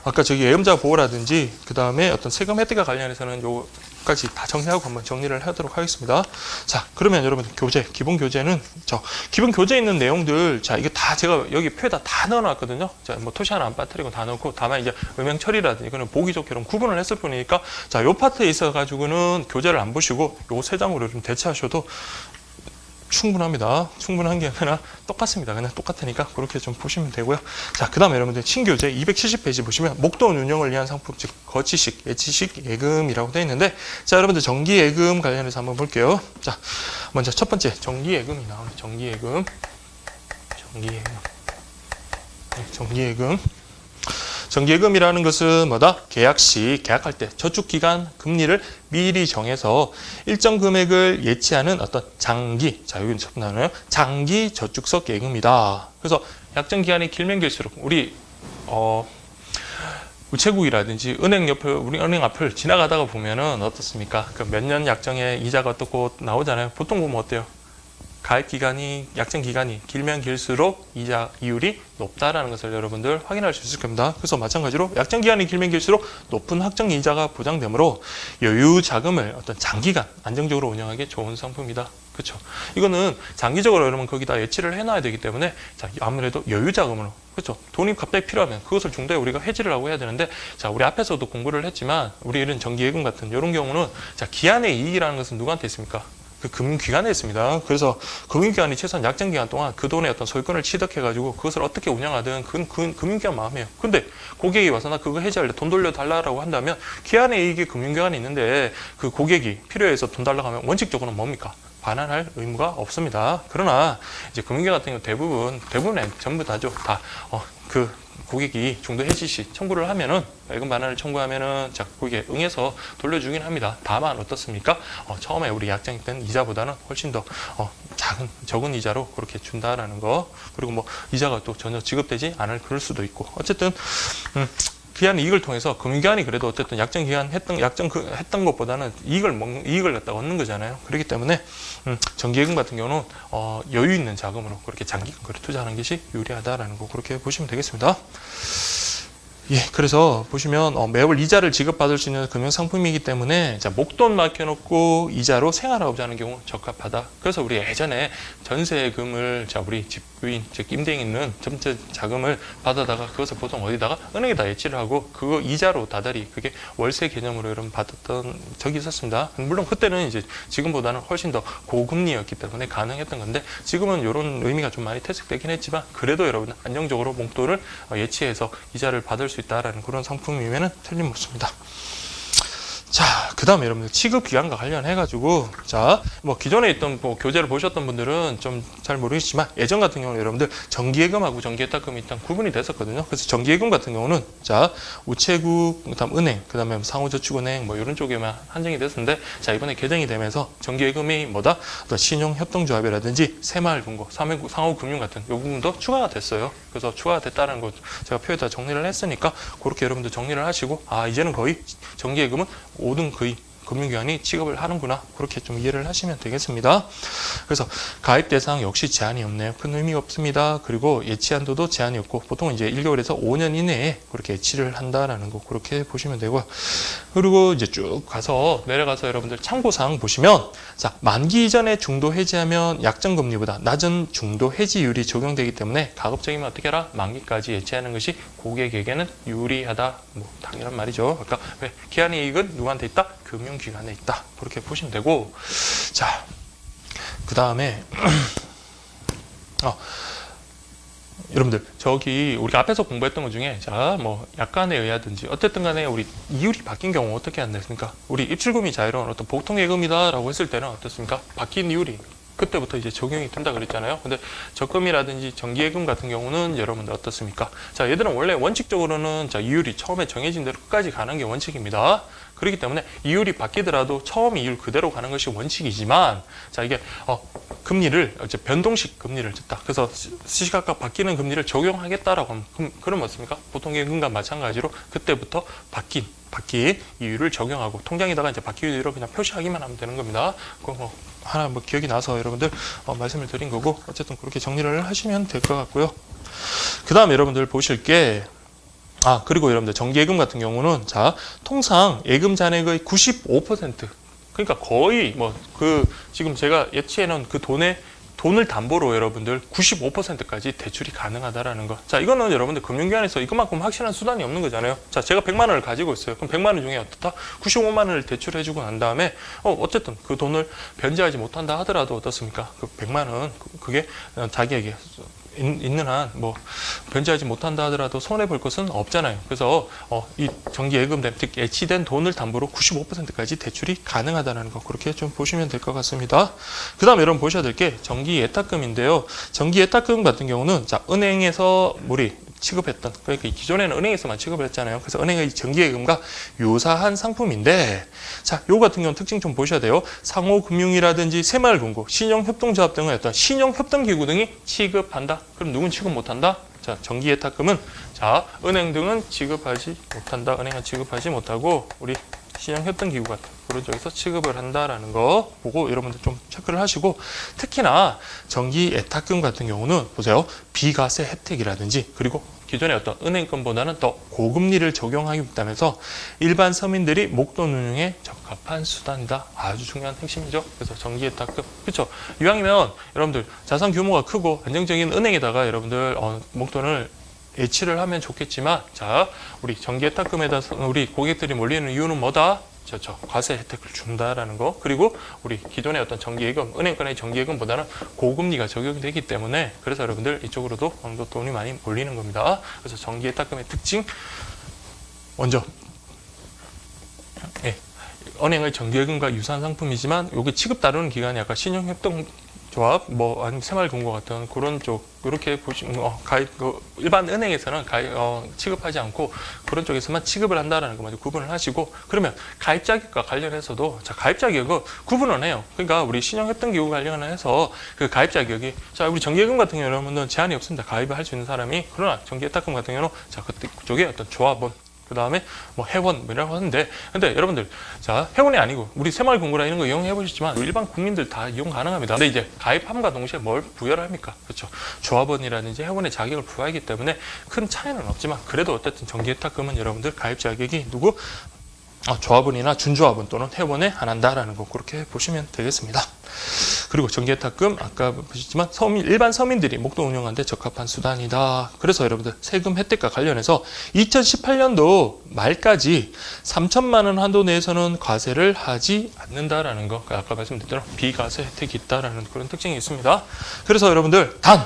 아까 저기 예금자 보호라든지 그 다음에 어떤 세금 혜택과 관련해서는 요까지 다 정리하고 한번 정리를 하도록 하겠습니다. 자, 그러면 여러분들 교재, 기본 교재는 기본 교재에 있는 내용들, 자, 이거 다 제가 여기 표에다 다 넣어놨거든요. 자, 뭐 토시 하나 안 빠뜨리고 다 넣고, 다만 이제 음영 처리라든지 이거는 보기 좋게 좀 구분을 했을 뿐이니까, 자, 요 파트에 있어가지고는 교재를 안 보시고 요 3장으로 좀 대체하셔도 충분합니다. 충분한 게 아니라 똑같습니다. 그냥 똑같으니까 그렇게 좀 보시면 되고요. 자, 그 다음에 여러분들 신교재 270페이지 보시면 목돈 운영을 위한 상품, 즉 거치식, 예치식 예금이라고 되어 있는데, 자, 여러분들 정기예금 관련해서 한번 볼게요. 자, 먼저 첫 번째 정기예금이 나오네. 정기예금. 정기예금이라는 것은 뭐다? 계약할 때 저축기간 금리를 미리 정해서 일정 금액을 예치하는 어떤 장기, 자, 여기 첫 나오네요. 장기 저축성 예금이다. 그래서 약정 기간이 길면 길수록 우리 우체국이라든지 우리 은행 앞을 지나가다가 보면은 어떻습니까? 그 몇 년 약정에 이자가 어떻고 나오잖아요. 보통 보면 어때요? 약정 기간이 길면 길수록 이자 이율이 높다라는 것을 여러분들 확인할 수 있을 겁니다. 그래서 마찬가지로 약정 기간이 길면 길수록 높은 확정 이자가 보장되므로 여유 자금을 어떤 장기간 안정적으로 운영하기 좋은 상품이다. 그렇죠? 이거는 장기적으로 여러분 거기다 예치를 해놔야 되기 때문에, 자, 아무래도 여유 자금으로, 그렇죠? 돈이 갑자기 필요하면 그것을 중도에 우리가 해지를 하고 해야 되는데, 자, 우리 앞에서도 공부를 했지만 우리 이런 정기예금 같은 이런 경우는, 자, 기한의 이익이라는 것은 누구한테 있습니까? 그 금융기관에 있습니다. 그래서 금융기관이 최소한 약정기간 동안 그 돈의 어떤 소유권을 취득해가지고 그것을 어떻게 운영하든 그건 금융기관 마음이에요. 근데 고객이 와서 나 그거 해지할 때 돈 돌려달라고 한다면 기한의 이익이 금융기관이 있는데 그 고객이 필요해서 돈 달라고 하면 원칙적으로는 뭡니까? 반환할 의무가 없습니다. 그러나 이제 금융기관 같은 경우 대부분의 전부 다죠. 그 고객이 중도 해지 시 청구를 하면은, 예금 반환을 청구하면은, 자, 고객에 응해서 돌려주긴 합니다. 다만 어떻습니까? 처음에 우리 약정했던 이자보다는 훨씬 더 적은 이자로 그렇게 준다라는 거. 그리고 뭐 이자가 또 전혀 지급되지 않을 그럴 수도 있고. 어쨌든 기한 이익을 통해서 금융기관이 그래도 어쨌든 했던 것보다는 이익을 갖다 얻는 거잖아요. 그렇기 때문에 정기예금 같은 경우는 여유 있는 자금으로 그렇게 장기간 거래 투자하는 것이 유리하다라는 거 그렇게 보시면 되겠습니다. 예, 그래서 보시면 매월 이자를 지급받을 수 있는 금융상품이기 때문에 자, 목돈 맡겨놓고 이자로 생활하고자 하는 경우 적합하다. 그래서 우리 예전에 전세금을 자 우리 집주인, 즉 임대인 있는 전체 자금을 받아다가 그것을 보통 어디다가 은행에다 예치를 하고 그거 이자로 다달이 그게 월세 개념으로 여러분 받았던 적이 있었습니다. 물론 그때는 이제 지금보다는 훨씬 더 고금리였기 때문에 가능했던 건데 지금은 이런 의미가 좀 많이 퇴색되긴 했지만 그래도 여러분 안정적으로 목돈을 예치해서 이자를 받을 수 있다라는 그런 상품이면은 틀림없습니다. 자, 그 다음에 여러분들 취급 기간과 관련해가지고, 자, 뭐 기존에 있던 뭐 교재를 보셨던 분들은 좀 잘 모르겠지만 예전 같은 경우는 여러분들 정기예금하고 정기예탁금이 일단 구분이 됐었거든요. 그래서 정기예금 같은 경우는 자, 우체국, 그다음 은행, 그다음에 상호저축은행 뭐 이런 쪽에만 한정이 됐었는데 자, 이번에 개정이 되면서 정기예금이 뭐다? 어떤 신용협동조합이라든지 새마을금고, 상호금융 같은 요 부분도 추가가 됐어요. 그래서 추가가 됐다는 거 제가 표에다 정리를 했으니까 그렇게 여러분들 정리를 하시고 이제는 거의 정기예금은 모든 거의 금융기관이 취급을 하는구나 그렇게 좀 이해를 하시면 되겠습니다. 그래서 가입 대상 역시 제한이 없네요. 큰 의미가 없습니다. 그리고 예치 한도도 제한이 없고 보통 이제 1개월에서 5년 이내에 그렇게 예치를 한다라는 거 그렇게 보시면 되고요. 그리고 이제 쭉 가서 내려가서 여러분들 참고사항 보시면 자, 만기 이전에 중도 해지하면 약정금리보다 낮은 중도 해지율이 적용되기 때문에 가급적이면 어떻게 해라? 만기까지 예치하는 것이 고객에게는 유리하다. 뭐 당연한 말이죠. 아까 왜 기한 이익은 누구한테 있다? 금융기관에 있다. 그렇게 보시면 되고 자, 그 다음에 여러분들 저기 우리가 앞에서 공부했던 것 중에 자 뭐 약관에 의하든지 어쨌든 간에 우리 이율이 바뀐 경우 어떻게 해야 됐습니까? 우리 입출금이 자유로운 어떤 보통예금이다라고 했을 때는 어떻습니까? 바뀐 이율이 그때부터 이제 적용이 된다 그랬잖아요. 근데 적금이라든지 정기예금 같은 경우는 여러분들 어떻습니까? 자, 얘들은 원래 원칙적으로는 자 이율이 처음에 정해진 대로 끝까지 가는 게 원칙입니다. 그렇기 때문에 이율이 바뀌더라도 처음 이율 그대로 가는 것이 원칙이지만 자 이게 금리를 이제 변동식 금리를 줬다. 그래서 시시각각 바뀌는 금리를 적용하겠다라고 하면 그럼 어떻습니까? 보통예금과 마찬가지로 그때부터 바뀐 이율을 적용하고 통장에다가 이제 바뀐 이율을 그냥 표시하기만 하면 되는 겁니다. 그거 하나 뭐 기억이 나서 여러분들 말씀을 드린 거고 어쨌든 그렇게 정리를 하시면 될 것 같고요. 그 다음에 여러분들 보실 게 그리고 여러분들 정기예금 같은 경우는 자 통상 예금 잔액의 95% 그러니까 거의 뭐 지금 제가 예치해놓은 그 돈을 담보로 여러분들 95%까지 대출이 가능하다라는 거. 자, 이거는 여러분들 금융기관에서 이것만큼 확실한 수단이 없는 거잖아요. 자, 제가 100만 원을 가지고 있어요. 그럼 100만 원 중에 어떻다? 95만 원을 대출해주고 난 다음에 어쨌든 그 돈을 변제하지 못한다 하더라도 어떻습니까? 그 100만 원 그게 자기에게 있는 한 뭐 변제하지 못한다 하더라도 손해 볼 것은 없잖아요. 그래서 이 정기예금된 즉 예치된 돈을 담보로 95%까지 대출이 가능하다는 거 그렇게 좀 보시면 될 것 같습니다. 그다음에 여러분 보셔야 될 게 정기예탁금인데요. 정기예탁금 같은 경우는 자 은행에서 우리 취급했던 그러니까 기존에는 은행에서만 취급을 했잖아요. 그래서 은행의 정기예금과 유사한 상품인데 자, 요 같은 경우는 특징 좀 보셔야 돼요. 상호금융이라든지 새마을금고, 신용협동조합 등의 어떤 신용협동기구 등이 취급한다. 그럼 누군 취급 못한다? 자, 정기예탁금은 자, 은행 등은 취급하지 못한다. 은행은 취급하지 못하고 우리 신용협동기구 같은 그런 쪽에서 취급을 한다라는 거 보고 여러분들 좀 체크를 하시고 특히나 정기예탁금 같은 경우는 보세요. 비과세 혜택이라든지 그리고 기존의 어떤 은행권보다는 더 고금리를 적용하기 때문에 일반 서민들이 목돈 운용에 적합한 수단이다. 아주 중요한 핵심이죠. 그래서 정기예탁금 그렇죠. 이왕이면 여러분들 자산 규모가 크고 안정적인 은행에다가 여러분들 목돈을 예치를 하면 좋겠지만 자 우리 정기예탁금에다 우리 고객들이 몰리는 이유는 뭐다? 과세 혜택을 준다라는 거 그리고 우리 기존의 어떤 정기예금 은행권의 정기예금보다는 고금리가 적용이 되기 때문에 그래서 여러분들 이쪽으로도 어느 정도 돈이 많이 몰리는 겁니다. 그래서 정기예탁금의 특징 먼저 은행의 정기예금과 유사한 상품이지만 여기 취급 다루는 기관이 약간 신용협동조합 뭐 아니면 새마을금고 같은 그런 쪽 이렇게 보시면 일반 은행에서는 취급하지 않고 그런 쪽에서만 취급을 한다라는 거 먼저 구분을 하시고 그러면 가입 자격과 관련해서도 자 가입 자격은 구분을 해요. 그러니까 우리 신용협동기구 관련해서 그 가입 자격이 자 우리 정기예금 같은 경우는 제한이 없습니다. 가입을 할 수 있는 사람이 그러나 정기예탁금 같은 경우는 자 그쪽에 어떤 조합원 그 다음에 뭐 회원 뭐라고 하는데, 근데 여러분들 자 회원이 아니고 우리 새마을금고라 이런 거 이용해 보셨지만 일반 국민들 다 이용 가능합니다. 근데 이제 가입함과 동시에 뭘 부여를 합니까? 그렇죠. 조합원이라든지 회원의 자격을 부여하기 때문에 큰 차이는 없지만 그래도 어쨌든 정기예탁금은 여러분들 가입 자격이 누구? 조합원이나 준조합원 또는 회원에 한한다라는 거 그렇게 보시면 되겠습니다. 그리고 정기예탁금 아까 보셨지만 일반 서민들이 목돈 운영하는데 적합한 수단이다. 그래서 여러분들 세금 혜택과 관련해서 2018년도 말까지 3천만 원 한도 내에서는 과세를 하지 않는다라는 거, 아까 말씀드린 비과세 혜택이 있다라는 그런 특징이 있습니다. 그래서 여러분들 단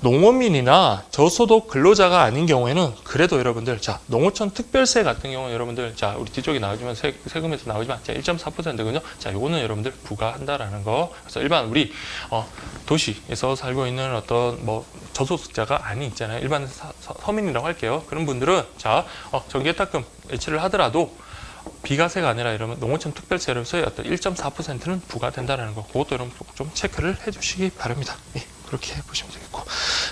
농어민이나 저소득 근로자가 아닌 경우에는 그래도 여러분들 자 농어촌 특별세 같은 경우는 여러분들 자 우리 뒤쪽에 나오지만 세금에서 나오지만 자 1.4%거든요. 자 요거는 여러분들 부과한다라는 거. 그래서 일반 우리 도시에서 살고 있는 어떤 뭐 저소득자가 아닌 있잖아요. 일반 서민이라고 할게요. 그런 분들은 자 정기예탁금 외치를 하더라도 비과세가 아니라 이러면 농어촌 특별세로서의 어떤 1.4%는 부과된다라는 거. 그것도 여러분 좀 체크를 해주시기 바랍니다. 예. 그렇게 보시면 되겠고,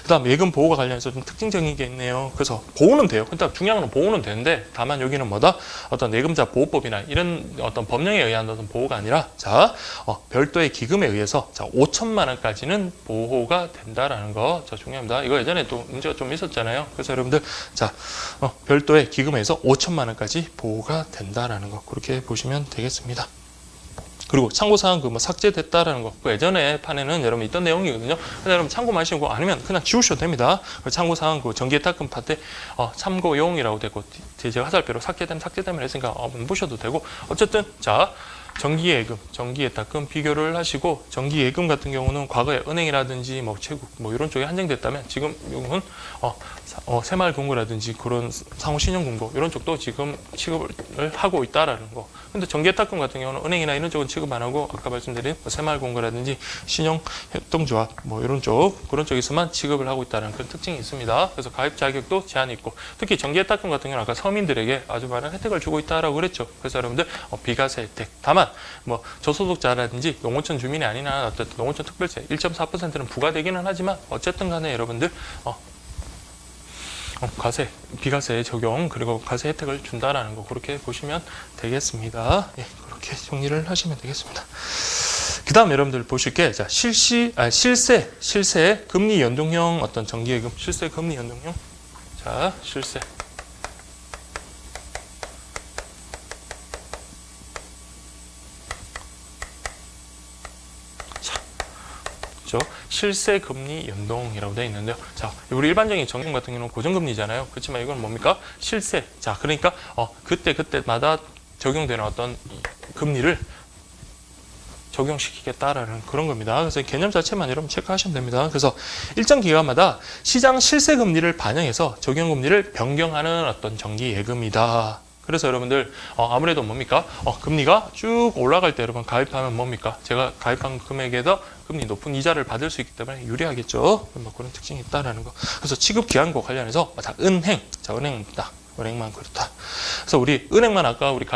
그 다음 예금 보호가 관련해서 좀 특징적인 게 있네요. 그래서 보호는 돼요. 근데 중요한 건 보호는 되는데 다만 여기는 뭐다? 어떤 예금자 보호법이나 이런 어떤 법령에 의한 어떤 보호가 아니라 자 별도의 기금에 의해서 자 5천만 원까지는 보호가 된다라는 거. 자 중요합니다. 이거 예전에 또 문제가 좀 있었잖아요. 그래서 여러분들 자 별도의 기금에 의해서 5천만 원까지 보호가 된다라는 거 그렇게 보시면 되겠습니다. 그리고 참고사항 뭐 삭제됐다라는 거, 그 예전에 판에는 여러분 있던 내용이거든요. 그래서 여러분 참고마시고 아니면 그냥 지우셔도 됩니다. 참고사항 그 정기예탁금 파트 참고용이라고 되고 제재 화살표로 삭제되면 했으니까 못 보셔도 되고, 어쨌든 자 정기예금, 정기예탁금 비교를 하시고, 정기예금 같은 경우는 과거에 은행이라든지 뭐 채국 뭐 이런 쪽에 한정됐다면 지금 이건 새마을금고라든지 그런 상호신용금고 이런 쪽도 지금 취급을 하고 있다라는 거. 근데 정기예탁금 같은 경우는 은행이나 이런 쪽은 취급 안 하고 아까 말씀드린 새마을금고라든지 신용협동조합 뭐 이런 쪽 그런 쪽에서만 취급을 하고 있다는 그런 특징이 있습니다. 그래서 가입 자격도 제한이 있고, 특히 정기예탁금 같은 경우는 아까 서민들에게 아주 많은 혜택을 주고 있다라고 그랬죠. 그래서 여러분들 비과세 혜택. 다만 뭐 저소득자라든지 농어촌 주민이 아닌 한 어쨌든 농어촌 특별세 1.4%는 부과되기는 하지만 어쨌든 간에 여러분들 과세, 비과세 적용 그리고 과세 혜택을 준다라는 거 그렇게 보시면 되겠습니다. 예, 그렇게 정리를 하시면 되겠습니다. 그 다음 여러분들 보실 게 자, 실세 금리 연동형 어떤 정기예금, 실세 금리 연동형. 자, 실세. 실세 금리 연동이라고 되어 있는데요. 자, 우리 일반적인 정기예금 같은 경우는 고정금리잖아요. 그렇지만 이건 뭡니까? 실세. 자, 그러니까 그때마다 적용되는 어떤 금리를 적용시키겠다라는 그런 겁니다. 그래서 개념 자체만 여러분 체크하시면 됩니다. 그래서 일정 기간마다 시장 실세 금리를 반영해서 적용 금리를 변경하는 어떤 정기예금이다. 그래서 여러분들 아무래도 뭡니까? 금리가 쭉 올라갈 때 여러분 가입하면 뭡니까? 제가 가입한 금액에서 금리 높은 이자를 받을 수 있기 때문에 유리하겠죠. 뭐 그런 특징이 있다라는 거. 그래서 취급 기한과 관련해서 자, 은행입니다. 은행만 그렇다. 그래서 우리 은행만 아까 우리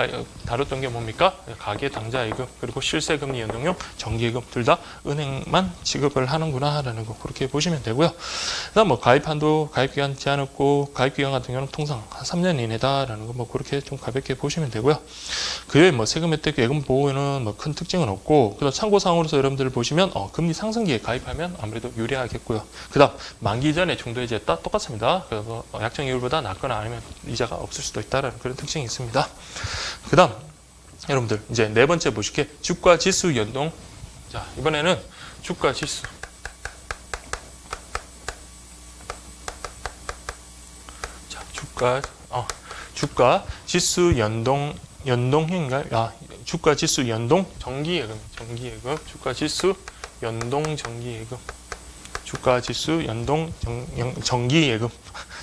다뤘던 게 뭡니까? 가계 당좌예금 그리고 실세금리 연동형 정기예금 둘 다 은행만 지급을 하는구나라는 거 그렇게 보시면 되고요. 그다음 뭐 가입한도 가입기간 제한 없고 가입기간 같은 경우는 통상 한 3년 이내다라는 거 뭐 그렇게 좀 가볍게 보시면 되고요. 그외에 뭐 세금 혜택 예금 보호에는 뭐 큰 특징은 없고, 그다음 참고사항으로서 여러분들 보시면 금리 상승기에 가입하면 아무래도 유리하겠고요. 그다음 만기 전에 중도해지했다 똑같습니다. 그래서 약정 이율보다 낮거나 아니면 이자가 없을 수도 있다라는 그런 특징이 있습니다. 그 다음 여러분들 이제 네 번째 보실 게 주가 지수 연동. 자, 이번에는 주가 지수. 자, 주가 지수 연동형인가요? 주가 지수 연동 정기예금, 주가 지수 연동 정기예금, 주가 지수 연동 정기예금.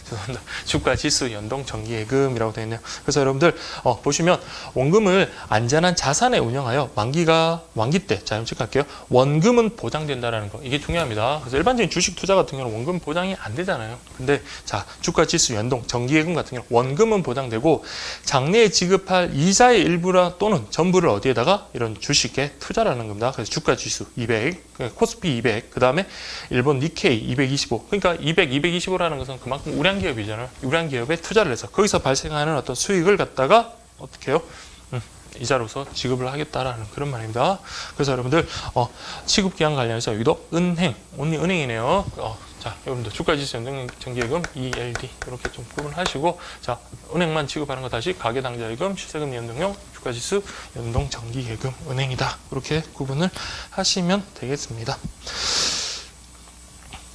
죄송합니다. 주가 지수 연동 정기예금이라고 되어 있네요. 그래서 여러분들 보시면 원금을 안전한 자산에 운영하여 만기 때 자, 체크할게요. 원금은 보장된다라는 거 이게 중요합니다. 그래서 일반적인 주식 투자 같은 경우는 원금 보장이 안 되잖아요. 근데 자, 주가 지수 연동 정기예금 같은 경우 원금은 보장되고 장래에 지급할 이자의 일부나 또는 전부를 어디에다가 이런 주식에 투자라는 겁니다. 그래서 주가 지수 200, 코스피 200, 그 다음에 일본 니케이 225. 그러니까 200, 225라는 것은 그만큼 우량기 기업이잖아요. 우량 기업에 투자를 해서 거기서 발생하는 어떤 수익을 갖다가 어떻게 해요? 이자로서 지급을 하겠다라는 그런 말입니다. 그래서 여러분들 취급기한 관련해서 여기도 은행, 온리 은행이네요. 자, 여러분들 주가지수 연동정기예금 ELD 이렇게 좀 구분하시고, 자, 은행만 취급하는 거 다시 가계당좌예금, 실세금리 연동형, 주가지수 연동정기예금 은행이다. 이렇게 구분을 하시면 되겠습니다.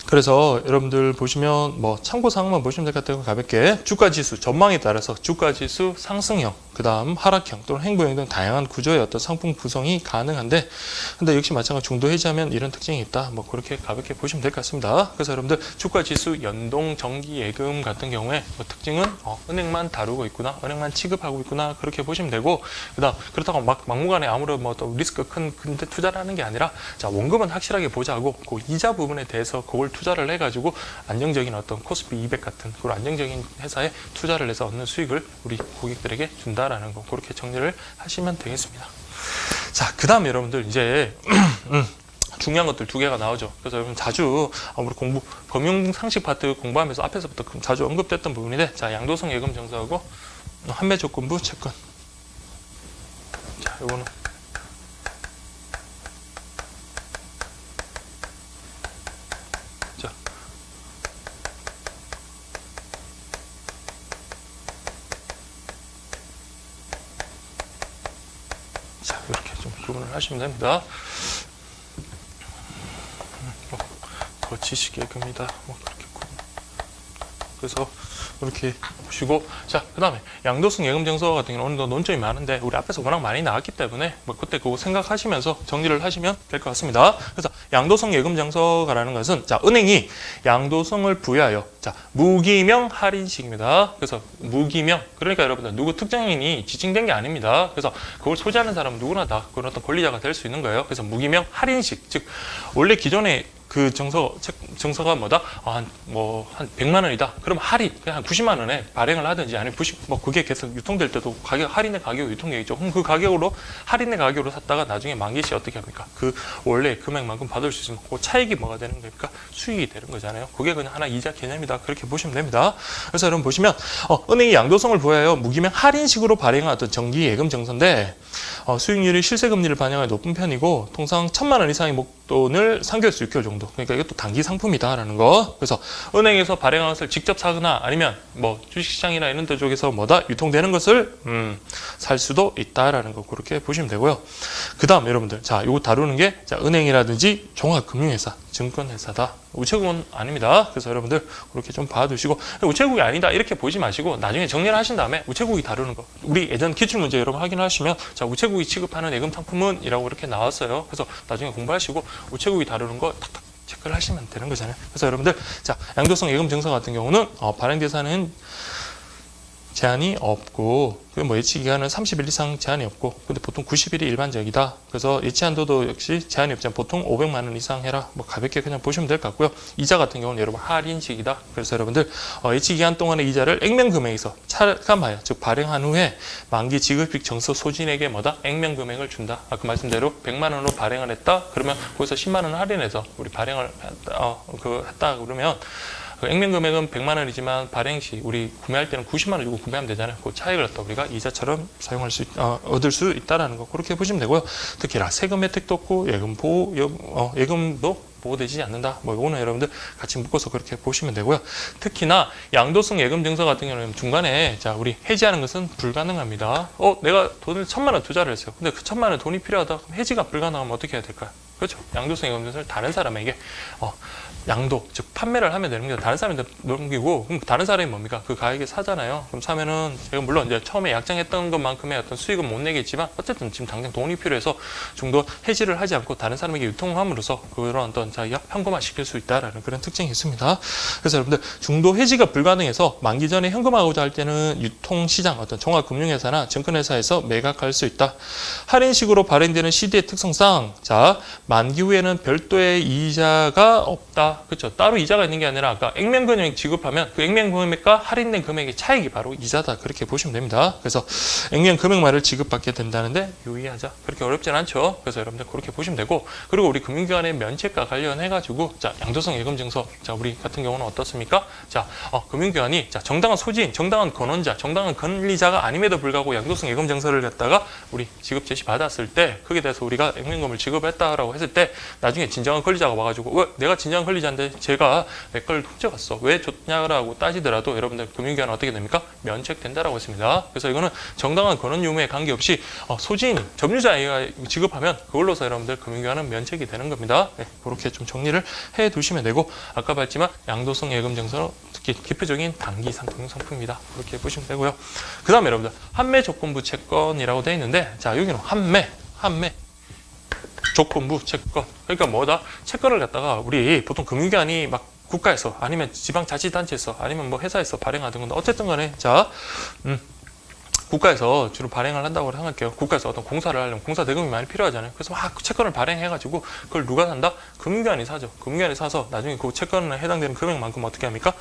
그래서 여러분들 보시면 뭐 참고사항만 보시면 될 것 같아요. 가볍게 주가지수 전망에 따라서 주가지수 상승형, 그 다음 하락형 또는 행보형 등 다양한 구조의 어떤 상품 구성이 가능한데, 근데 역시 마찬가지로 중도 해지하면 이런 특징이 있다. 뭐 그렇게 가볍게 보시면 될 것 같습니다. 그래서 여러분들 주가지수 연동 정기예금 같은 경우에 뭐 특징은 은행만 다루고 있구나, 은행만 취급하고 있구나, 그렇게 보시면 되고, 그다음 그렇다고 막무가내 아무런 뭐 또 리스크 큰 근데 투자를 하는 게 아니라, 자, 원금은 확실하게 보자고 그 이자 부분에 대해서 그걸 투자를 해가지고 안정적인 어떤 코스피 200 같은 그런 안정적인 회사에 투자를 해서 얻는 수익을 우리 고객들에게 준다라는 거, 그렇게 정리를 하시면 되겠습니다. 자, 그 다음에 여러분들 이제 중요한 것들 두 개가 나오죠. 그래서 여러분 자주 우리 금융 상식 파트 공부하면서 앞에서부터 자주 언급됐던 부분인데, 자, 양도성 예금 정서하고 환매 조건부 채권. 자, 요거는 이렇게 좀 구분을 하시면 됩니다. 거치식예금이다. 뭐 그렇게 구분. 그래서 이렇게 보시고, 자, 그 다음에 양도성 예금 정서 같은 경우는 오늘도 논점이 많은데 우리 앞에서 워낙 많이 나왔기 때문에 뭐 그때 그거 생각하시면서 정리를 하시면 될 것 같습니다. 그래서 양도성 예금 정서가라는 것은, 자, 은행이 양도성을 부여하여, 자, 무기명 할인식입니다. 그래서 무기명, 그러니까 여러분들 누구 특정인이 지칭된 게 아닙니다. 그래서 그걸 소지하는 사람은 누구나 다 그런 어떤 권리자가 될 수 있는 거예요. 그래서 무기명 할인식, 즉 원래 기존에 그 정서가 뭐다? 한 100만 원이다. 그럼 할인, 그냥 한 90만 원에 발행을 하든지, 아니면 그게 계속 유통될 때도 할인의 가격 유통되겠죠. 그럼 그 가격으로, 할인의 가격으로 샀다가 나중에 만기 시 어떻게 합니까? 그 원래 금액만큼 받을 수 있으면 그 차익이 뭐가 되는 겁니까? 수익이 되는 거잖아요. 그게 그냥 하나 이자 개념이다. 그렇게 보시면 됩니다. 그래서 여러분 보시면, 은행이 양도성을 부여하여 무기명 할인식으로 발행한 어떤 정기 예금 정서인데, 수익률이 실세금리를 반영하여 높은 편이고, 통상 1,000만 원 이상의 목돈을 3개월에서 6개월 정도. 그러니까 이것도 단기 상품이다라는 거. 그래서 은행에서 발행한 것을 직접 사거나 아니면 뭐 주식시장이나 이런 데 쪽에서 유통되는 것을 살 수도 있다라는 거, 그렇게 보시면 되고요. 그 다음 여러분들, 자, 이거 다루는 게, 자, 은행이라든지 종합금융회사, 증권회사다. 우체국은 아닙니다. 그래서 여러분들 그렇게 좀 봐두시고, 우체국이 아니다 이렇게 보지 마시고 나중에 정리를 하신 다음에 우체국이 다루는 거, 우리 예전 기출문제 여러분 확인하시면, 자, 우체국이 취급하는 예금 상품은 이라고 이렇게 나왔어요. 그래서 나중에 공부하시고 우체국이 다루는 거 탁탁 체크를 하시면 되는 거잖아요. 그래서 여러분들, 자, 양도성 예금 정서 같은 경우는 발행 대상은 제한이 없고, 뭐 예치 기간은 30일 이상 제한이 없고, 근데 보통 90일이 일반적이다. 그래서 예치 한도도 역시 제한이 없지만 보통 500만 원 이상 해라. 뭐 가볍게 그냥 보시면 될 것 같고요. 이자 같은 경우는 여러분 할인식이다. 그래서 여러분들 예치 기간 동안의 이자를 액면 금액에서 차감하여, 즉 발행한 후에 만기 지급식 정서 소진에게 액면 금액을 준다. 그 말씀대로 100만 원으로 발행을 했다. 그러면 거기서 10만 원 할인해서 우리 발행을 했다. 그러면 그 액면 금액은 100만 원이지만 발행 시 우리 구매할 때는 90만 원 주고 구매하면 되잖아요. 그 차익을 갖다 우리가 이자처럼 얻을 수 있다라는 거, 그렇게 보시면 되고요. 특히나 세금 혜택도 없고 예금도 보호되지 않는다. 뭐 이거는 여러분들 같이 묶어서 그렇게 보시면 되고요. 특히나 양도성 예금 증서 같은 경우는 중간에, 자, 우리 해지하는 것은 불가능합니다. 내가 돈을 1,000만 원 투자를 했어요. 근데 그 1,000만 원 돈이 필요하다. 그럼 해지가 불가능하면 어떻게 해야 될까요? 그렇죠. 양도성 예금 증서를 다른 사람에게 양도, 즉 판매를 하면 되는 게, 다른 사람한테 넘기고, 그럼 다른 사람이 뭡니까? 그 가격에 사잖아요. 그럼 사면은 제가 물론 이제 처음에 약정했던 것만큼의 어떤 수익은 못 내겠지만 어쨌든 지금 당장 돈이 필요해서 중도 해지를 하지 않고 다른 사람에게 유통함으로써 그런 어떤 자기가 현금화 시킬 수 있다라는 그런 특징이 있습니다. 그래서 여러분들 중도 해지가 불가능해서 만기 전에 현금화하고자 할 때는 유통시장, 어떤 종합금융회사나 증권회사에서 매각할 수 있다. 할인식으로 발행되는 CD의 특성상, 자, 만기 후에는 별도의 이자가 없다. 그렇죠? 따로 이자가 있는 게 아니라 아까 액면금액 지급하면 그 액면금액과 할인된 금액의 차익이 바로 이자다. 그렇게 보시면 됩니다. 그래서 액면금액말을 지급받게 된다는데 유의하자. 그렇게 어렵진 않죠. 그래서 여러분들 그렇게 보시면 되고, 그리고 우리 금융기관의 면책과 관련해가지고 자, 양도성 예금증서, 자, 우리 같은 경우는 어떻습니까? 자, 금융기관이 자, 정당한 소지인, 정당한 권원자, 정당한 권리자가 아님에도 불구하고 양도성 예금증서를 갖다가 우리 지급 제시 받았을 때 거기에 대해서 우리가 액면금을 지급했다라고 했을 때 나중에 진정한 권리자가 와가지고 왜 내가 진정한 권리자인데 제가 내 걸 훔쳐갔어, 왜 줬냐라고 따지더라도 여러분들 금융기관은 어떻게 됩니까? 면책된다라고 했습니다. 그래서 이거는 정당한 권한 유무에 관계없이 소지인, 점유자가 지급하면 그걸로서 여러분들 금융기관은 면책이 되는 겁니다. 네, 그렇게 좀 정리를 해 두시면 되고, 아까 봤지만 양도성 예금증서는 특히 대표적인 단기 금융상품입니다. 그렇게 보시면 되고요. 그 다음에 여러분들 환매 조건부 채권이라고 되어 있는데, 자, 여기는 환매 조건부 채권. 그러니까 뭐다? 채권을 갖다가 우리 보통 금융기관이 막 국가에서 아니면 지방자치단체에서 아니면 뭐 회사에서 발행하던 건데 어쨌든 간에 자, 국가에서 주로 발행을 한다고 생각할게요. 국가에서 어떤 공사를 하려면 공사 대금이 많이 필요하잖아요. 그래서 막 채권을 발행해가지고 그걸 누가 산다? 금융기관이 사죠. 금융기관이 사서 나중에 그 채권에 해당되는 금액만큼 어떻게 합니까?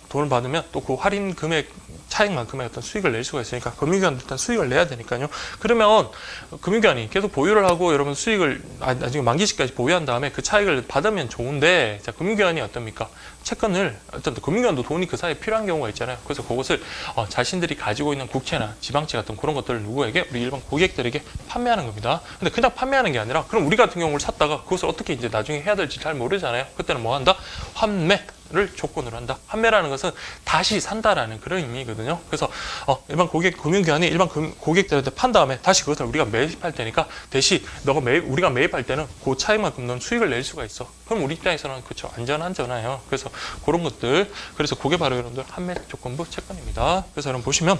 돈을 받으면 또 그 할인 금액 차익만큼의 어떤 수익을 낼 수가 있으니까 금융기관도 일단 수익을 내야 되니까요. 그러면 금융기관이 계속 보유를 하고 여러분 수익을 나중에 만기시까지 보유한 다음에 그 차익을 받으면 좋은데, 자, 금융기관이 어떻습니까? 채권을 어떤 금융기관도 돈이 그 사이에 필요한 경우가 있잖아요. 그래서 그것을 자신들이 가지고 있는 국채나 지방채 같은 그런 것들을 누구에게? 우리 일반 고객들에게 판매하는 겁니다. 근데 그냥 판매하는 게 아니라 그럼 우리 같은 경우를 샀다가 그것을 어떻게 이제 나중에 해야 될지 잘 모르잖아요. 그때는 뭐 한다? 환매를 조건으로 한다. 환매라는 것은 다시 산다라는 그런 의미거든요. 그래서 일반 금융기관이 일반 고객들한테 판 다음에 다시 그것을 우리가 매입할 테니까 대신 우리가 매입할 때는 그 차이만큼 넌 수익을 낼 수가 있어. 그럼 우리 입장에서는 그렇죠, 안전하잖아요. 그래서 그런 것들, 그래서 그게 바로 여러분들 환매 조건부 채권입니다. 그래서 여러분 보시면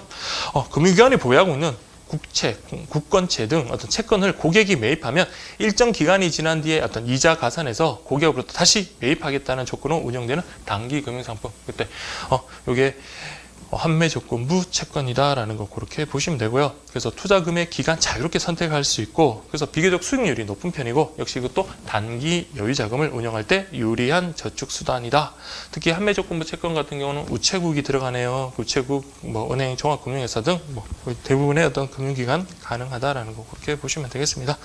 금융기관이 보유하고 있는 국채, 국권채 등 어떤 채권을 고객이 매입하면 일정 기간이 지난 뒤에 어떤 이자 가산해서 고객으로부터 다시 매입하겠다는 조건으로 운영되는 단기 금융상품. 그때 요게 환매 조건부 채권이다라는 거 그렇게 보시면 되고요. 그래서 투자 금액 기간 자유롭게 선택할 수 있고, 그래서 비교적 수익률이 높은 편이고, 역시 이것도 단기 여유 자금을 운영할 때 유리한 저축 수단이다. 특히 환매 조건부 채권 같은 경우는 우체국이 들어가네요. 우체국, 뭐 은행, 종합금융회사 등 뭐 대부분의 어떤 금융기관 가능하다라는 거 그렇게 보시면 되겠습니다.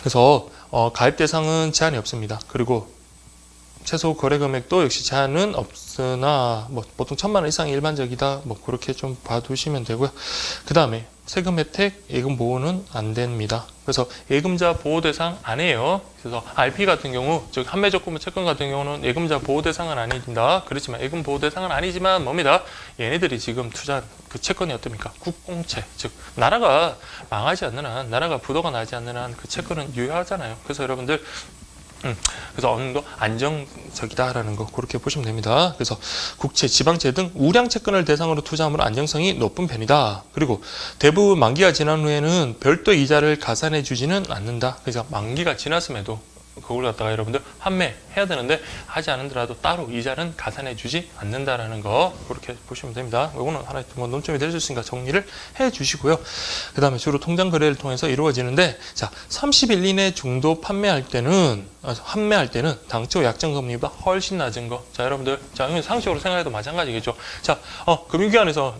그래서 가입 대상은 제한이 없습니다. 그리고 최소 거래 금액도 역시 제한은 없으나 뭐 보통 1,000만 원 이상이 일반적이다. 뭐 그렇게 좀 봐두시면 되고요. 그 다음에 세금 혜택, 예금 보호는 안 됩니다. 그래서 예금자 보호 대상 안 해요. 그래서 RP 같은 경우, 즉 환매 조건부 채권 같은 경우는 예금자 보호 대상은 아닙니다. 그렇지만 예금 보호 대상은 아니지만 뭡니다? 얘네들이 지금 투자한 그 채권이 어떻습니까? 국공채, 즉 나라가 망하지 않는 한, 나라가 부도가 나지 않는 한 그 채권은 유효하잖아요. 그래서 여러분들 그래서 어느 정도 안정적이다라는 거 그렇게 보시면 됩니다. 그래서 국채, 지방채 등 우량 채권을 대상으로 투자하면 안정성이 높은 편이다. 그리고 대부분 만기가 지난 후에는 별도 이자를 가산해 주지는 않는다. 그래서 만기가 지났음에도 그걸 갖다가 여러분들 환매해야 되는데 하지 않더라도 따로 이자는 가산해 주지 않는다라는 거 그렇게 보시면 됩니다. 이거는 하나의 논점이 될 수 있으니까 정리를 해 주시고요. 그 다음에 주로 통장 거래를 통해서 이루어지는데, 자, 30일 이내 중도 판매할 때는 당초 약정 금리보다 훨씬 낮은 거. 자, 여러분들, 자, 이건 상식적으로 생각해도 마찬가지겠죠. 자, 금융기관에서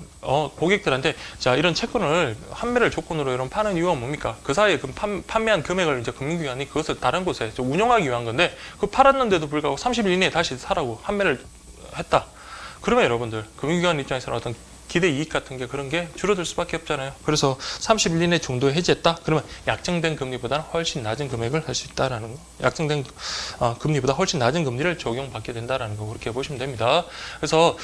고객들한테 자, 이런 채권을 환매를 조건으로 이런 파는 이유가 뭡니까? 그 사이에 그 판매한 금액을 이제 금융기관이 그것을 다른 곳에 운영하기 위한 건데, 그 팔았는데도 불구하고 30일 이내에 다시 사라고 환매를 했다. 그러면 여러분들 금융기관 입장에서는 어떤 기대 이익 같은 게 그런 게 줄어들 수밖에 없잖아요. 그래서 30일 이내 중도 해지했다. 그러면 약정된 금리보다는 훨씬 낮은 금액을 할 수 있다라는 거. 약정된 금리보다 훨씬 낮은 금리를 적용받게 된다라는 거 그렇게 보시면 됩니다. 그래서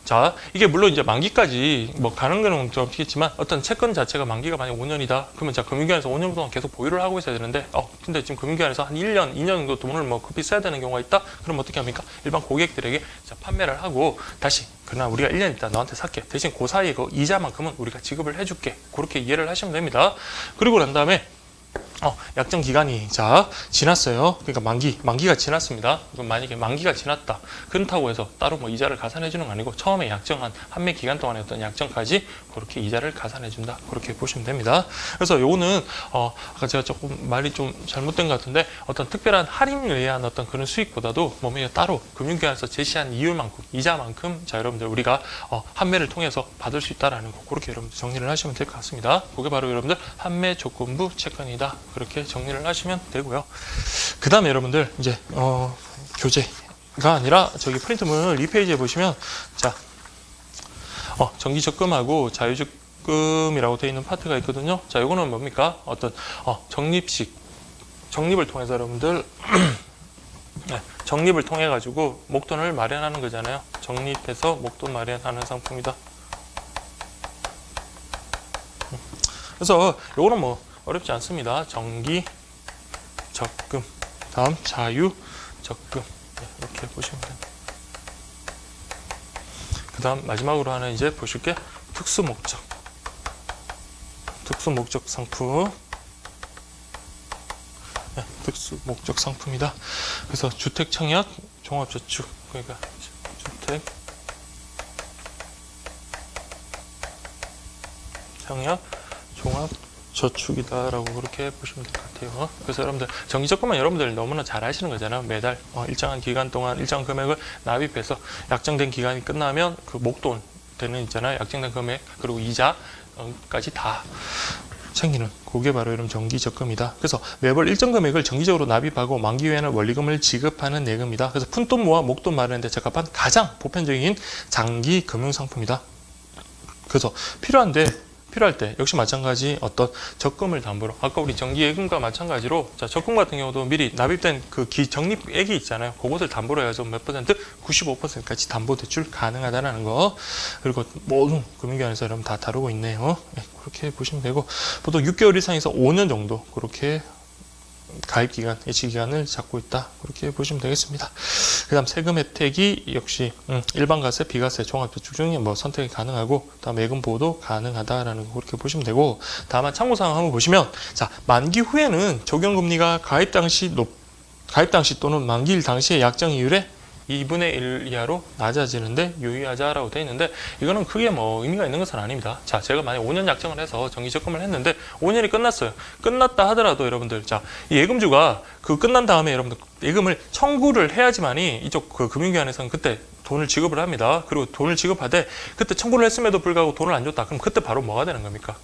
자, 이게 물론 이제 만기까지 뭐 가는 거는 좀 없겠지만 어떤 채권 자체가 만기가 만약 5년이다. 그러면 자, 금융기관에서 5년 동안 계속 보유를 하고 있어야 되는데 근데 지금 금융기관에서 한 1년, 2년 정도 돈을 뭐 급히 써야 되는 경우가 있다. 그럼 어떻게 합니까? 일반 고객들에게 자, 판매를 하고 다시 그러나 우리가 1년 있다 너한테 살게. 대신 그 사이에 그 이자만큼은 우리가 지급을 해줄게. 그렇게 이해를 하시면 됩니다. 그리고 난 다음에 약정 기간이 자 지났어요. 그러니까 만기가 지났습니다. 그럼 만약에 만기가 지났다. 그렇다고 해서 따로 뭐 이자를 가산해 주는 거 아니고 처음에 약정한 판매 기간 동안에 어떤 약정까지 그렇게 이자를 가산해 준다. 그렇게 보시면 됩니다. 그래서 요거는 아까 제가 조금 말이 좀 잘못된 것 같은데 어떤 특별한 할인을 의한 어떤 그런 수익보다도 몸에 따로 금융기관에서 제시한 이율만큼 이자만큼 자 여러분들 우리가 판매를 통해서 받을 수 있다라는 거 그렇게 여러분들 정리를 하시면 될 것 같습니다. 그게 바로 여러분들 판매 조건부 채권이다. 그렇게 정리를 하시면 되고요. 그 다음에 여러분들 이제 교재가 아니라 저기 프린트물 2페이지에 보시면 자 정기 적금하고 자유 적금이라고 되어 있는 파트가 있거든요. 자 이거는 뭡니까? 어떤 적립을 통해서 여러분들 네, 적립을 통해 가지고 목돈을 마련하는 거잖아요. 적립해서 목돈 마련하는 상품이다. 그래서 요거는 뭐 어렵지 않습니다. 정기 적금, 다음 자유 적금 이렇게 보시면 됩니다. 그 다음 마지막으로 하나 이제 보실 게 특수 목적 상품. 네, 특수 목적 상품이다. 그래서 주택 청약 종합저축 그러니까 주택 청약 종합 저축이다라고 그렇게 보시면 될 것 같아요. 그래서 여러분들 정기적금은 여러분들 너무나 잘 아시는 거잖아요. 매달 일정한 기간 동안 일정 금액을 납입해서 약정된 기간이 끝나면 그 목돈 되는 있잖아요. 약정된 금액 그리고 이자까지 다 챙기는 그게 바로 여러분 정기적금이다. 그래서 매월 일정 금액을 정기적으로 납입하고 만기 후에는 원리금을 지급하는 내금이다. 그래서 푼돈 모아 목돈 마련에 적합한 가장 보편적인 장기 금융상품이다. 그래서 필요할 때 역시 마찬가지 어떤 적금을 담보로 아까 우리 정기예금과 마찬가지로 자 적금 같은 경우도 미리 납입된 그 적립액이 있잖아요. 그것을 담보로 해서 몇 퍼센트? 95%까지 담보 대출 가능하다는 거. 그리고 모든 금융기관에서 여러분 다 다루고 있네요. 네, 그렇게 보시면 되고 보통 6개월 이상에서 5년 정도 그렇게 가입기간, 예치기간을 잡고 있다. 그렇게 보시면 되겠습니다. 그 다음 세금 혜택이 역시 일반과세, 비과세, 종합저축 중에 뭐 선택이 가능하고 다음 예금 보호도 가능하다라는 거 그렇게 보시면 되고 다만 참고사항 한번 보시면 자 만기 후에는 적용금리가 가입 당시 또는 만기일 당시의 약정 이율의 2분의 1 이하로 낮아지는데 유의하자라고 되어 있는데 이거는 크게 뭐 의미가 있는 것은 아닙니다. 자, 제가 만약 5년 약정을 해서 정기 적금을 했는데 5년이 끝났어요. 끝났다 하더라도 여러분들 자, 이 예금주가 그 끝난 다음에 여러분들 예금을 청구를 해야지만이 이쪽 그 금융기관에서는 그때 돈을 지급을 합니다. 그리고 돈을 지급하되 그때 청구를 했음에도 불구하고 돈을 안 줬다. 그럼 그때 바로 뭐가 되는 겁니까?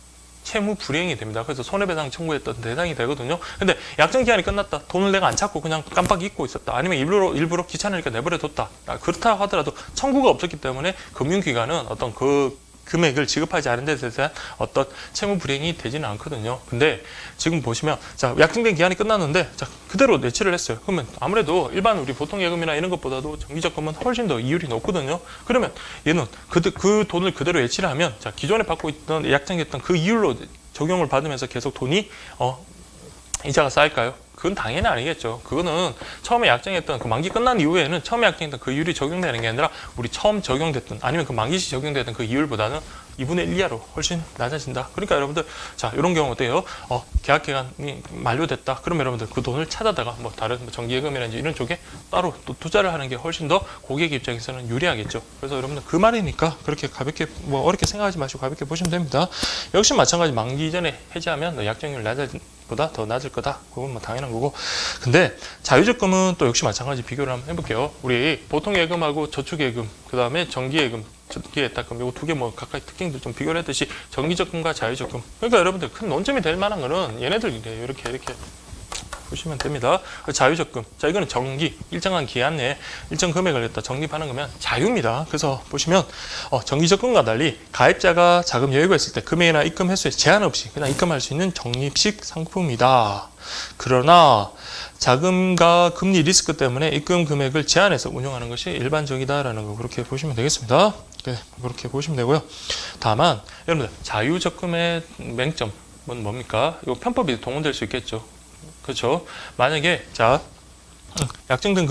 채무 불이행이 됩니다. 그래서 손해배상 청구했던 대상이 되거든요. 근데 약정 기한이 끝났다. 돈을 내가 안 찾고 그냥 깜빡 잊고 있었다. 아니면 일부러 귀찮으니까 내버려뒀다. 그렇다 하더라도 청구가 없었기 때문에 금융기관은 어떤 그 금액을 지급하지 않은 데 대한 어떤 채무 불이행이 되지는 않거든요. 근데 지금 보시면 자 약정된 기한이 끝났는데 자 그대로 내치를 했어요. 그러면 아무래도 일반 우리 보통 예금이나 이런 것보다도 정기적금은 훨씬 더 이율이 높거든요. 그러면 얘는 그 돈을 그대로 예치를 하면 자 기존에 받고 있던 약정했던 그 이율로 적용을 받으면서 계속 돈이 이자가 쌓일까요? 그건 당연히 아니겠죠. 그거는 처음에 약정했던 그 만기 끝난 이후에는 처음에 약정했던 그 이율이 적용되는 게 아니라 우리 처음 적용됐던 아니면 그 만기 시 적용됐던 그 이율보다는 2분의 1 이하로 훨씬 낮아진다. 그러니까 여러분들 자 이런 경우 어때요? 계약 기간이 만료됐다. 그럼 여러분들 그 돈을 찾아다가 뭐 다른 정기예금이라든지 이런 쪽에 따로 또 투자를 하는 게 훨씬 더 고객 입장에서는 유리하겠죠. 그래서 여러분들 그 말이니까 그렇게 가볍게 뭐 어렵게 생각하지 마시고 가볍게 보시면 됩니다. 역시 마찬가지 만기 전에 해지하면 약정률 보다 더 낮을 거다. 그건 뭐 당연한 거고. 근데 자유적금은 또 역시 마찬가지 비교를 한번 해볼게요. 우리 보통 예금하고 저축예금, 그 다음에 정기예금, 저축예탁금 이거 두 개 뭐 각각 특징들 좀 비교를 했듯이 정기적금과 자유적금. 그러니까 여러분들 큰 논점이 될 만한 거는 얘네들이래요. 이렇게 보시면 됩니다. 자유적금. 자, 이거는 정기, 일정한 기한 내에 일정 금액을 갖다 적립하는 거면 자유입니다. 그래서 보시면, 정기적금과 달리 가입자가 자금 여유가 있을 때 금액이나 입금 횟수에 제한 없이 그냥 입금할 수 있는 적립식 상품이다. 그러나 자금과 금리 리스크 때문에 입금 금액을 제한해서 운영하는 것이 일반적이다라는 거 그렇게 보시면 되겠습니다. 네, 그렇게 보시면 되고요. 다만, 여러분들, 자유적금의 맹점은 뭡니까? 이거 편법이 동원될 수 있겠죠. 그렇죠. 만약에 자 약정된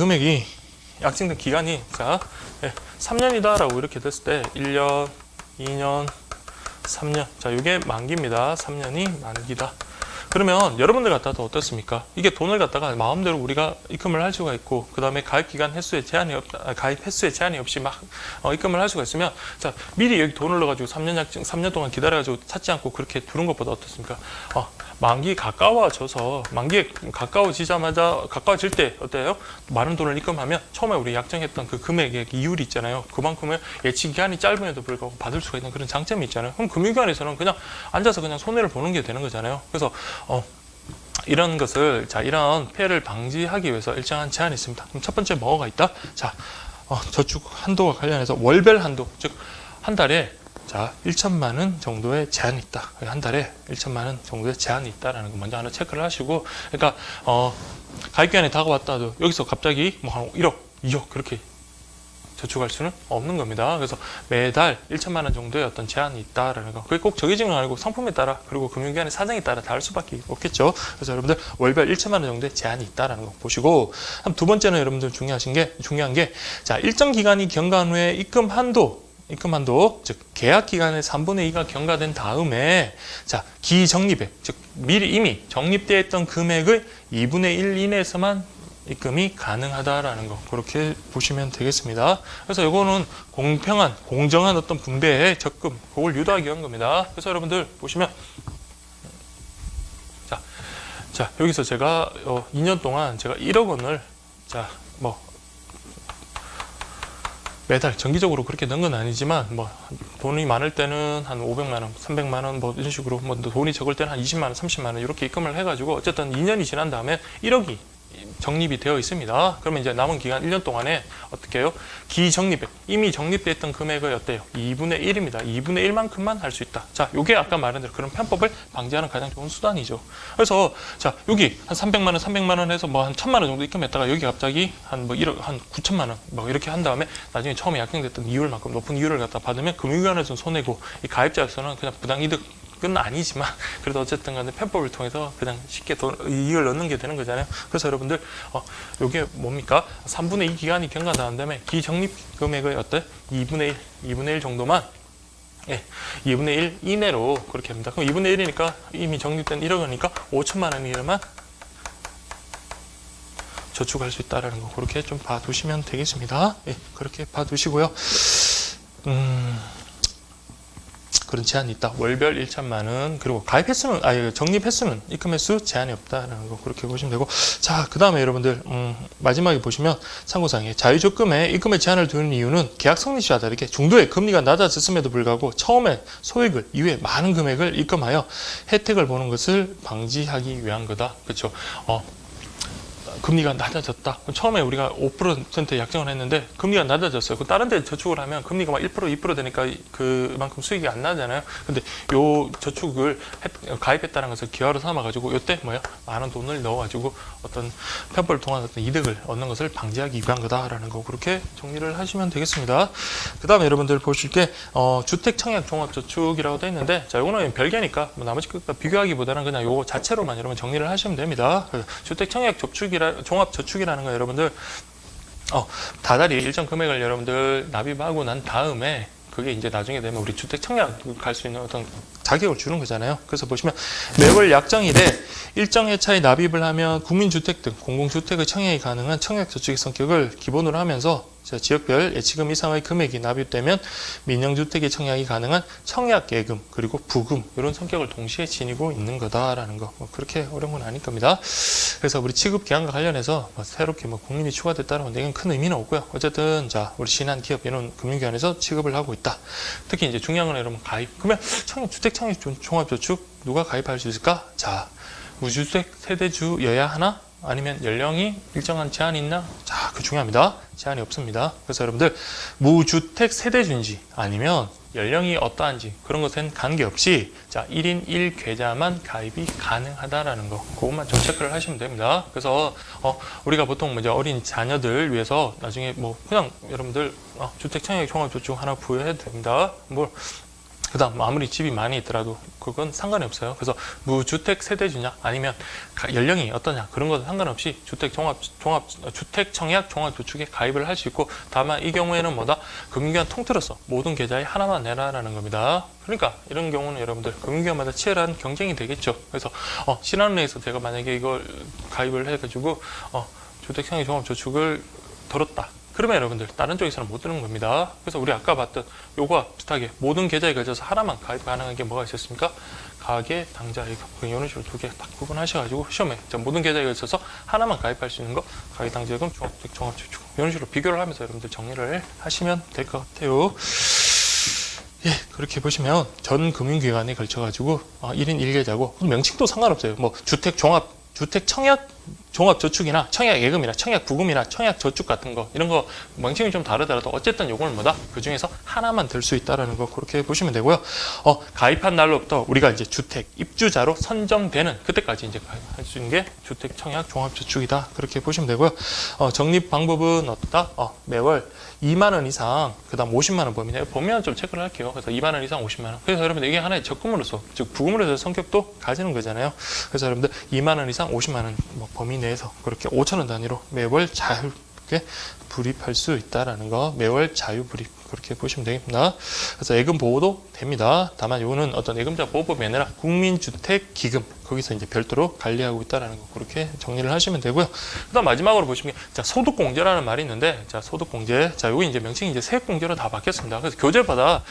기간이 자 3년이다라고 이렇게 됐을 때 1년, 2년, 3년. 자, 이게 만기입니다. 3년이 만기다. 그러면 여러분들 갖다도 어떻습니까? 이게 돈을 갖다가 마음대로 우리가 입금을 할 수가 있고, 그 다음에 가입 기간 횟수에 제한이 가입 횟수에 제한이 없이 막 입금을 할 수가 있으면, 자, 미리 여기 돈을 넣어가지고 3년 동안 기다려가지고 찾지 않고 그렇게 두는 것보다 어떻습니까? 만기 가까워져서, 만기에 가까워질 때 어때요? 많은 돈을 입금하면 처음에 우리 약정했던 그 금액의 이율이 있잖아요. 그만큼의 예치 기간이 짧음에도 불구하고 받을 수가 있는 그런 장점이 있잖아요. 그럼 금융기관에서는 그냥 앉아서 그냥 손해를 보는 게 되는 거잖아요. 그래서 이런 것을, 자, 이런 폐해를 방지하기 위해서 일정한 제한이 있습니다. 그럼 첫 번째 뭐가 있다? 자, 저축 한도와 관련해서 월별 한도, 즉 한 달에, 자, 1천만 원 정도의 제한이 있다. 한 달에 1천만 원 정도의 제한이 있다라는 거 먼저 하나 체크를 하시고, 그러니까 가입기간이 다가왔다도 여기서 갑자기 뭐 한 1억, 2억 그렇게 저축할 수는 없는 겁니다. 그래서 매달 1천만 원 정도의 어떤 제한이 있다라는 거. 그게 꼭 정해지는 건 아니고 상품에 따라, 그리고 금융기관의 사정에 따라 다를 수밖에 없겠죠. 그래서 여러분들 월별 1천만 원 정도의 제한이 있다라는 거 보시고, 두 번째는 여러분들 중요한 게, 자, 일정 기간이 경과한 후에 입금 한도, 즉 계약 기간의 3분의 2가 경과된 다음에, 자, 기적립액, 즉 미리 이미 적립되어 있던 금액의 2분의 1 이내에서만 입금이 가능하다라는 거, 그렇게 보시면 되겠습니다. 그래서 이거는 공정한 어떤 분배의 적금, 그걸 유도하기 위한 겁니다. 그래서 여러분들 보시면, 자, 여기서 제가 2년 동안 제가 1억 원을, 자, 매달 정기적으로 그렇게 넣은 건 아니지만, 돈이 많을 때는 한 500만 원, 300만 원, 이런 식으로, 돈이 적을 때는 한 20만 원, 30만 원 이렇게 입금을 해가지고 어쨌든 2년이 지난 다음에 1억이 적립이 되어 있습니다. 그러면 이제 남은 기간 1년 동안에 어떻게 해요? 기적립액, 이미 적립되어 있던 금액의 어때요? 2분의 1입니다. 2분의 1만큼만 할 수 있다. 자, 요게 아까 말한 대로 그런 편법을 방지하는 가장 좋은 수단이죠. 그래서, 자, 여기 한 300만 원 해서 한 1000만 원 정도 입금했다가 여기 갑자기 한 1억, 한 9천만 원 이렇게 한 다음에 나중에 처음에 약정됐던 이율만큼 높은 이율을 갖다 받으면 금융기관에서는 손해고, 이 가입자에서는 그냥 부당이득 은 아니지만, 그래도 어쨌든 간에 편법을 통해서 그냥 쉽게 이익을 얻는 게 되는 거잖아요. 그래서 여러분들, 요게 뭡니까? 3분의 2 기간이 경과한 다음에 기적립 금액의 2분의 1 정도만, 2분의 1 이내로 그렇게 합니다. 그럼 2분의 1이니까 이미 적립된 1억 원이니까 5천만 원이면 저축할 수 있다라는 거, 그렇게 좀 봐두시면 되겠습니다. 그렇게 봐두시고요. 그런 제한이 있다. 월별 1천만 원, 그리고 가입 횟수는, 적립 횟수는, 입금 횟수 제한이 없다라는 거, 그렇게 보시면 되고. 자, 그 다음에 여러분들, 마지막에 보시면 참고사항에 자유적금에 입금에 제한을 두는 이유는 계약 성립 시와 다르게 중도에 금리가 낮아졌음에도 불구하고 처음에 소액을, 이후에 많은 금액을 입금하여 혜택을 보는 것을 방지하기 위한 거다. 그렇죠? 금리가 낮아졌다. 처음에 우리가 5% 약정을 했는데 금리가 낮아졌어요. 다른 데 저축을 하면 금리가 막 1%, 2% 되니까 그만큼 수익이 안 나잖아요. 근데 요 저축을 가입했다는 것을 기회로 삼아가지고 요때 많은 돈을 넣어가지고 어떤 편법을 통한 어떤 이득을 얻는 것을 방지하기 위한 거다라는 거, 그렇게 정리를 하시면 되겠습니다. 그 다음에 여러분들 보실 게 주택 청약 종합 저축이라고 되어 있는데, 자, 요거는 별개니까 나머지 것과 비교하기보다는 그냥 요거 자체로만 여러분 정리를 하시면 됩니다. 주택 청약 종합 저축이라는 거 여러분들 다달이 일정 금액을 여러분들 납입하고 난 다음에 그게 이제 나중에 되면 우리 주택 청약 갈 수 있는 어떤 자격을 주는 거잖아요. 그래서 보시면 매월 약정일에 일정 회차에 납입을 하면 국민주택 등 공공주택의 청약이 가능한 청약저축의 성격을 기본으로 하면서 지역별 예치금 이상의 금액이 납입되면 민영주택의 청약이 가능한 청약예금, 그리고 부금, 이런 성격을 동시에 지니고 있는 거다라는 거, 그렇게 어려운 건 아닐 겁니다. 그래서 우리 취급기한과 관련해서 새롭게 국민이 추가됐다는 건 큰 의미는 없고요. 어쨌든 자, 우리 신한 기업 이런 금융기관에서 취급을 하고 있다. 특히 이제 중요한 건 여러분 가입. 그러면 주택 청약 종합저축 누가 가입할 수 있을까? 자, 무주택 세대주여야 하나? 아니면 연령이 일정한 제한이 있나? 자, 그 중요합니다. 제한이 없습니다. 그래서 여러분들 무주택 세대주인지 아니면 연령이 어떠한지 그런 것엔 관계없이, 자, 1인 1계좌만 가입이 가능하다라는 거, 그것만 좀 체크를 하시면 됩니다. 그래서 우리가 보통 이제 어린 자녀들 위해서 나중에 그냥 여러분들 주택 청약 종합저축 하나 부여해도 됩니다. 그다음 아무리 집이 많이 있더라도 그건 상관이 없어요. 그래서 무주택 세대주냐 아니면 연령이 어떠냐 그런 것은 상관없이 주택 청약 종합저축에 가입을 할 수 있고, 다만 이 경우에는 뭐다? 금융기관 통틀어서 모든 계좌에 하나만 내라라는 겁니다. 그러니까 이런 경우는 여러분들 금융기관마다 치열한 경쟁이 되겠죠. 그래서 신한은행에서 제가 만약에 이걸 가입을 해가지고 주택 청약 종합저축을 들었다. 그러면 여러분들 다른 쪽에서는 못 드는 겁니다. 그래서 우리 아까 봤던 요거와 비슷하게 모든 계좌에 걸쳐서 하나만 가입 가능한 게 뭐가 있었습니까? 가계, 당좌, 예금. 이런 식으로 두 개 딱 구분하셔가지고 시험에 모든 계좌에 걸쳐서 하나만 가입할 수 있는 거 가계, 당좌, 예금, 종합저축 이런 식으로 비교를 하면서 여러분들 정리를 하시면 될 것 같아요. 예, 그렇게 보시면 전 금융기관에 걸쳐가지고 1인 1계좌고 명칭도 상관없어요. 뭐 주택 청약 종합저축이나 청약예금이나 청약부금이나 청약저축 같은 거 이런 거 명칭이 좀 다르더라도 어쨌든 요거는 뭐다? 그 중에서 하나만 들 수 있다라는 거 그렇게 보시면 되고요. 가입한 날로부터 우리가 이제 주택 입주자로 선정되는 그때까지 이제 가입할 수 있는 게 주택 청약 종합저축이다. 그렇게 보시면 되고요. 적립 방법은 어떻다? 매월 2만 원 이상, 그다음 50만 원 범위네요. 범위만 좀 체크를 할게요. 그래서 2만 원 이상 50만 원. 그래서 여러분들 이게 하나의 적금으로서, 즉 부금으로서 성격도 가지는 거잖아요. 그래서 여러분들 2만 원 이상 50만 원 범위 내에서 그렇게 5천 원 단위로 매월 자유롭게 불입할 수 있다라는 거, 매월 자유불입 그렇게 보시면 되겠습니다. 그래서 예금 보호도 됩니다. 다만 이거는 어떤 예금자 보호법이 아니라 국민주택기금 거기서 이제 별도로 관리하고 있다라는 거 그렇게 정리를 하시면 되고요. 그다음 마지막으로 보시면 소득공제라는 말이 있는데, 소득공제, 요거 이제 명칭이 이제 세액공제로 다 바뀌었습니다. 그래서 교재마다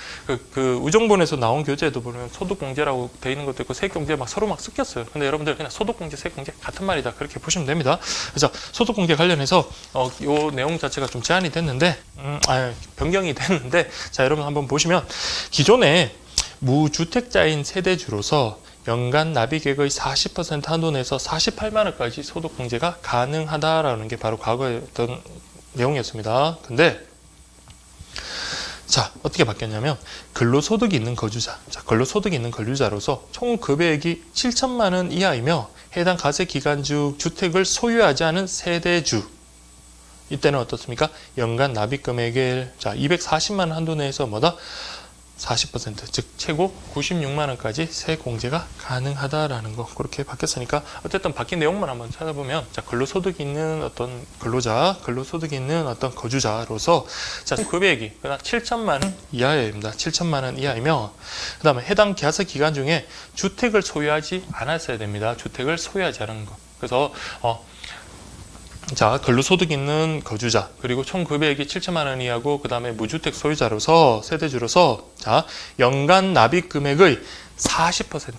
그 우정본에서 나온 교재도 보면 소득공제라고 돼 있는 것도 있고 세액공제 서로 막 섞였어요. 근데 여러분들 그냥 소득공제, 세액공제 같은 말이다 그렇게 보시면 됩니다. 그래서 소득공제 관련해서 요 내용 자체가 좀 제한이 됐는데, 변경이 됐는데, 여러분 한번 보시면 기존에 무주택자인 세대주로서 연간 납입액의 40% 한도 내에서 48만 원까지 소득공제가 가능하다라는 게 바로 과거에 어떤 내용이었습니다. 근데 어떻게 바뀌었냐면 근로소득이 있는 거주자, 근로소득이 있는 거주자로서 총 급여액이 7천만 원 이하이며 해당 가세기간 중 주택을 소유하지 않은 세대주, 이때는 어떻습니까? 연간 납입금액을 240만 원 한도 내에서 40%, 즉 최고 96만 원까지 세공제가 가능하다라는 거 그렇게 바뀌었으니까 어쨌든 바뀐 내용만 한번 찾아보면 근로소득이 있는 어떤 근로자, 근로소득이 있는 어떤 거주자로서 급여액이 7천만 원 이하입니다. 7천만 원 이하이며 그다음에 해당 계약서 기간 중에 주택을 소유하지 않았어야 됩니다. 주택을 소유하지 않은 거. 그래서 근로소득 있는 거주자, 그리고 총 급여액이 7천만 원 이하고, 그 다음에 무주택 소유자로서, 세대주로서, 연간 납입 금액의 40%.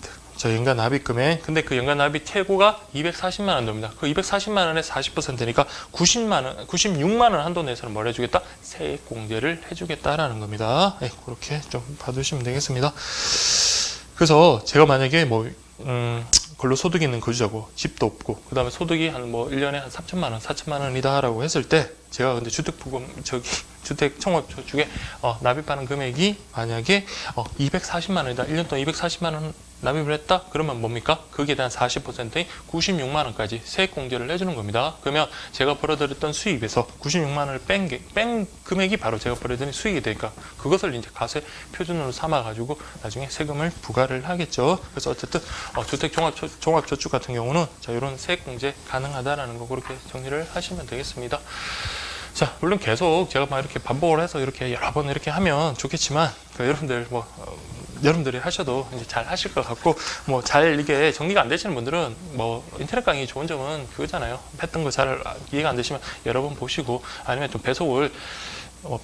연간 납입 금액. 근데 그 연간 납입 최고가 240만 원 됩니다. 그 240만 원의 40%니까 96만 원 한도 내에서는 뭘 해주겠다? 세액 공제를 해주겠다라는 겁니다. 그렇게 좀 봐두시면 되겠습니다. 그래서 제가 만약에 근로소득이 있는 거주자고 집도 없고 그 다음에 소득이 한 1년에 한 3천만 원, 4천만 원이다 라고 했을 때 제가 근데 주택 청약저축에 납입하는 금액이 만약에 240만 원이다. 1년 동안 240만 원 납입을 했다? 그러면 뭡니까? 거기에 대한 40%인 96만 원까지 세액 공제를 해주는 겁니다. 그러면 제가 벌어들였던 수입에서 96만 원을 뺀 금액이 바로 제가 벌어들인 수익이 되니까 그것을 이제 가세 표준으로 삼아가지고 나중에 세금을 부과를 하겠죠. 그래서 어쨌든 주택 종합저축 같은 경우는 이런 세액 공제 가능하다라는 거 그렇게 정리를 하시면 되겠습니다. 물론 계속 제가 이렇게 반복을 해서 이렇게 여러 번 이렇게 하면 좋겠지만 여러분들 여러분들이 하셔도 이제 잘 하실 것 같고 잘 이게 정리가 안 되시는 분들은 인터넷 강의 좋은 점은 그거잖아요. 했던 거 잘 이해가 안 되시면 여러 번 보시고 아니면 좀 배속을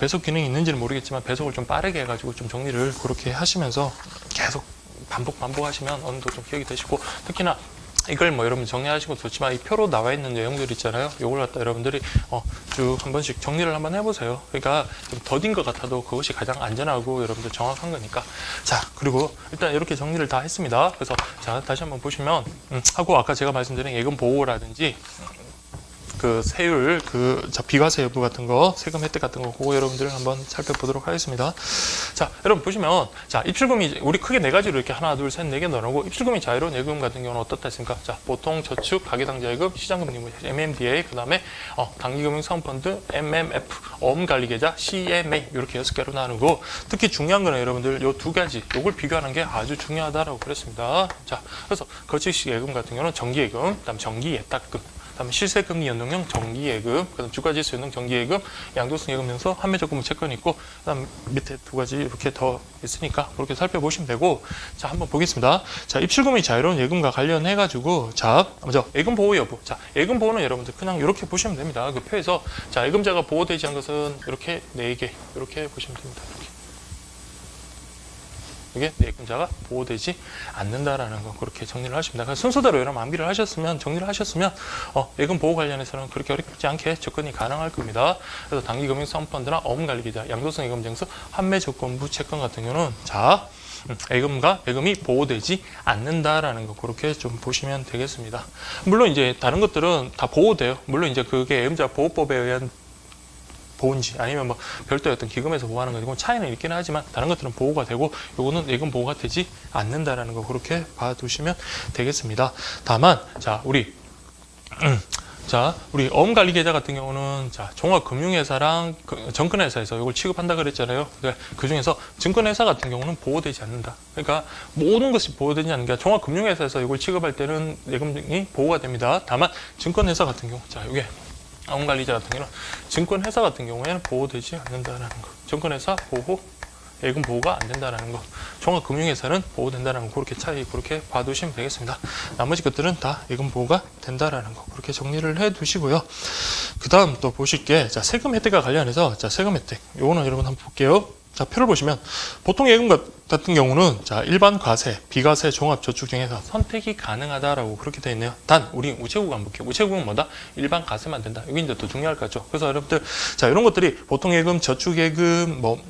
배속 기능이 있는지는 모르겠지만 배속을 좀 빠르게 해가지고 좀 정리를 그렇게 하시면서 계속 반복하시면 어느 정도 좀 기억이 되시고, 특히나 이걸 여러분 정리하시고 좋지만 이 표로 나와 있는 내용들 있잖아요. 요걸 갖다 여러분들이 쭉 한 번씩 정리를 한번 해보세요. 그러니까 좀 더딘 것 같아도 그것이 가장 안전하고 여러분들 정확한 거니까. 그리고 일단 이렇게 정리를 다 했습니다. 그래서 다시 한번 보시면 하고 아까 제가 말씀드린 예금 보호라든지 그 세율, 비과세 여부 같은 거, 세금 혜택 같은 거, 그거 여러분들 한번 살펴보도록 하겠습니다. 자, 여러분 보시면, 자, 입출금이, 우리 크게 네 가지로 이렇게 하나, 둘, 셋, 네 개 넣어놓고, 입출금이 자유로운 예금 같은 경우는 어떻다 했습니까? 자, 보통 저축, 가계당좌예금, 시장금리, MMDA, 그 다음에, 단기금융사은펀드, MMF, 어음관리계좌, CMA, 이렇게 6개로 나누고, 특히 중요한 거는 여러분들 요 두 가지, 요걸 비교하는 게 아주 중요하다라고 그랬습니다. 자, 그래서 거치식 예금 같은 경우는 정기예금, 그 다음 정기예탁금, 그다음에 실세금리 연동형 정기예금, 그다음 주가지수 연동 정기예금, 양도성 예금 등서 판매적금 채권이 있고, 그다음 밑에 두 가지 이렇게 더 있으니까 그렇게 살펴보시면 되고, 자 한번 보겠습니다. 자 입출금이 자유로운 예금과 관련해 가지고, 자 먼저 예금 보호 여부. 자 예금 보호는 여러분들 그냥 이렇게 보시면 됩니다. 그 표에서 자 예금자가 보호되지 않은 것은 이렇게 4개 이렇게 보시면 됩니다. 이게 예금자가 보호되지 않는다라는 거 그렇게 정리를 하십니다. 그래서 순서대로 여러분 암기를 하셨으면 정리를 하셨으면 예금 보호 관련해서는 그렇게 어렵지 않게 접근이 가능할 겁니다. 그래서 단기금융사은펀드나 어음관리계좌, 양도성 예금증서, 환매조건부 채권 같은 경우는 자 예금이 보호되지 않는다라는 거 그렇게 좀 보시면 되겠습니다. 물론 이제 다른 것들은 다 보호돼요. 물론 이제 그게 예금자 보호법에 의한 보호인지 아니면 뭐 별도의 어떤 기금에서 보호하는 거고 차이는 있긴 하지만 다른 것들은 보호가 되고 요거는 예금 보호가 되지 않는다라는 거 그렇게 봐두시면 되겠습니다. 다만 자 우리 어음관리계좌 같은 경우는 자 종합금융회사랑 증권회사에서 이걸 취급한다 그랬잖아요. 그 중에서 증권회사 같은 경우는 보호되지 않는다. 그러니까 모든 것이 보호되지 않는 게 종합금융회사에서 이걸 취급할 때는 예금이 보호가 됩니다. 다만 증권회사 같은 경우 자 이게 어음관리자 같은 경우는 증권회사 같은 경우에는 보호되지 않는다는 거. 증권회사 보호, 예금 보호가 안 된다는 거. 종합금융회사는 보호된다는 거. 그렇게 차이 그렇게 봐두시면 되겠습니다. 나머지 것들은 다 예금 보호가 된다라는 거. 그렇게 정리를 해 두시고요. 그 다음 또 보실 게, 자, 세금 혜택과 관련해서, 자, 세금 혜택. 요거는 여러분 한번 볼게요. 자, 표를 보시면 보통 예금 같은 경우는 자 일반 과세, 비과세, 종합저축 중에서 선택이 가능하다라고 그렇게 되어 있네요. 단 우리 우체국 한번 볼게요. 우체국은 뭐다? 일반 과세만 된다. 여기 이제 더 중요할 것 같죠. 그래서 여러분들 자 이런 것들이 보통 예금, 저축 예금, 뭐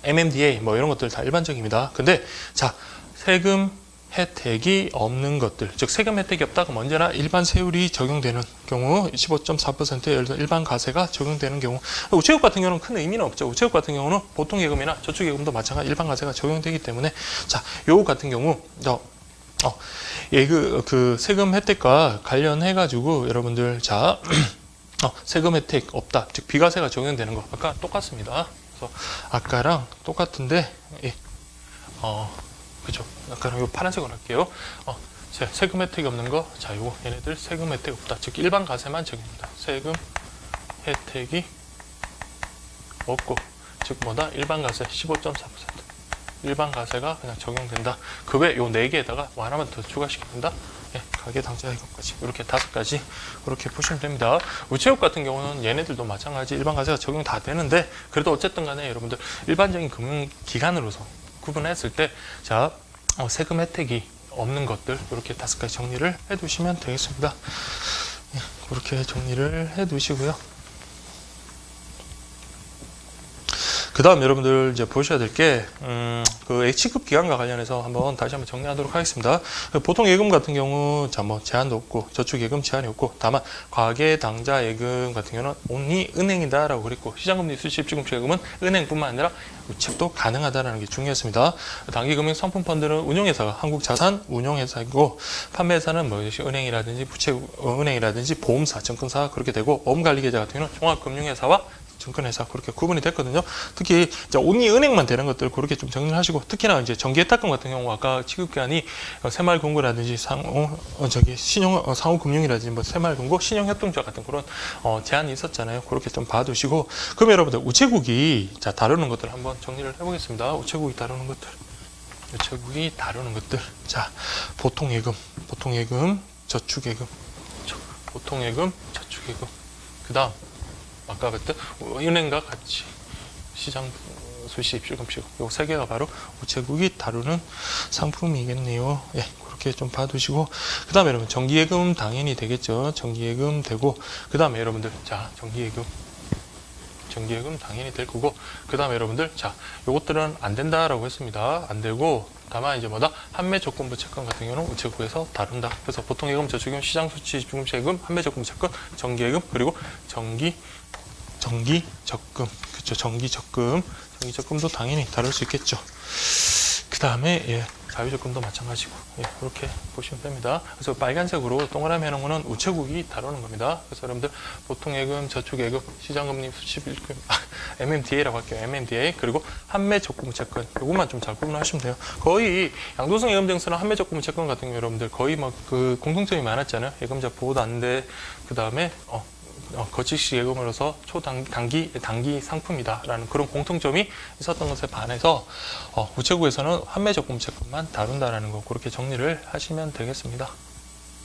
MMDA 뭐 이런 것들 다 일반적입니다. 근데 자 세금 혜택이 없는 것들, 즉 세금 혜택이 없다 그럼 언제나 일반 세율이 적용되는 경우 15.4%의 예를 들어 일반 과세가 적용되는 경우, 우체국 같은 경우는 큰 의미는 없죠. 우체국 같은 경우는 보통 예금이나 저축 예금도 마찬가지 일반 과세가 적용되기 때문에 자 요거 같은 경우 그 세금 혜택과 관련해 가지고 여러분들 자 세금 혜택 없다, 즉 비과세가 적용되는 거 아까 똑같습니다. 그래서 아까랑 똑같은데 그죠? 아까 요 파란색으로 할게요. 세금 혜택이 없는 거, 자, 요거 얘네들 세금 혜택 없다. 즉 일반 과세만 적용입니다. 세금 혜택이 없고, 즉 뭐다? 일반 과세 15.4%. 일반 과세가 그냥 적용된다. 그 외 요 4개에다가 뭐 하나만 더 추가시킵니다. 예, 가계당좌예금까지 이렇게 5가지 그렇게 보시면 됩니다. 우체국 같은 경우는 얘네들도 마찬가지 일반 과세가 적용 다 되는데 그래도 어쨌든 간에 여러분들 일반적인 금융기관으로서 구분했을 때, 자, 세금 혜택이 없는 것들, 이렇게 5가지 정리를 해 두시면 되겠습니다. 그렇게 정리를 해 두시고요. 그 다음 여러분들 이제 보셔야 될 게, 그 취급 기간과 관련해서 다시 한번 정리하도록 하겠습니다. 보통 예금 같은 경우, 자, 뭐, 제한도 없고, 저축 예금 제한이 없고, 다만, 과계당좌 예금 같은 경우는 only 은행이다라고 그랬고, 시장금리 수시 입주금식 예금은 은행뿐만 아니라 우측도 가능하다라는 게 중요했습니다. 단기금융 상품펀드는 운용회사가 한국자산 운용회사이고, 판매회사는 뭐, 은행이라든지 은행이라든지 보험사, 증권사 그렇게 되고, 어음관리계좌 같은 경우는 종합금융회사와 증권회사 그렇게 구분이 됐거든요. 특히 온리 은행만 되는 것들 그렇게 좀 정리를 하시고, 특히나 이제 정기예탁금 같은 경우 아까 취급기한이 새마을금고라든지 상호금융이라든지 뭐 새마을금고, 신용협동조합 같은 그런 제한이 있었잖아요. 그렇게 좀 봐두시고, 그럼 여러분들 우체국이 자 다루는 것들 한번 정리를 해보겠습니다. 우체국이 다루는 것들, 자 보통예금, 저축예금, 그 다음 아까 그때 은행과 같이 시장 수시 입출금식 요 3개가 바로 우체국이 다루는 상품이겠네요. 예, 그렇게 좀 봐두시고, 그 다음에 여러분 정기예금 당연히 되겠죠. 정기예금 되고, 그 다음에 여러분들 자 정기예금 정기예금 당연히 될 거고, 그 다음에 여러분들, 자, 요것들은 안 된다라고 했습니다. 안 되고, 다만 이제 뭐다? 판매조건부 채권 같은 경우는 우체국에서 다룬다. 그래서 보통예금, 저축예금, 시장수취, 중개예금, 판매조건부 채권, 정기예금, 그리고 정기적금, 그렇죠? 정기적금도 당연히 다룰 수 있겠죠. 그 다음에 예, 자유적금도 마찬가지고, 예, 이렇게 보시면 됩니다. 그래서 빨간색으로 동그라미 해놓은 거는 우체국이 다루는 겁니다. 그래서 여러분들 보통예금, 저축예금, 시장금리, 수취bil금, MMDA라고 할게요. MMDA, 그리고 판매조건부 채권, 요것만 좀 잘 구분하시면 돼요. 거의 양도성 예금 등수나 판매조건부 채권 같은 경우 여러분들 거의 막 그 공통점이 많았잖아요. 예금자 보호도 안 돼. 그 다음에 거치식 예금으로서 단기 상품이다라는 그런 공통점이 있었던 것에 반해서 우체국에서는 판매조건부 채권만 다룬다라는 거, 그렇게 정리를 하시면 되겠습니다.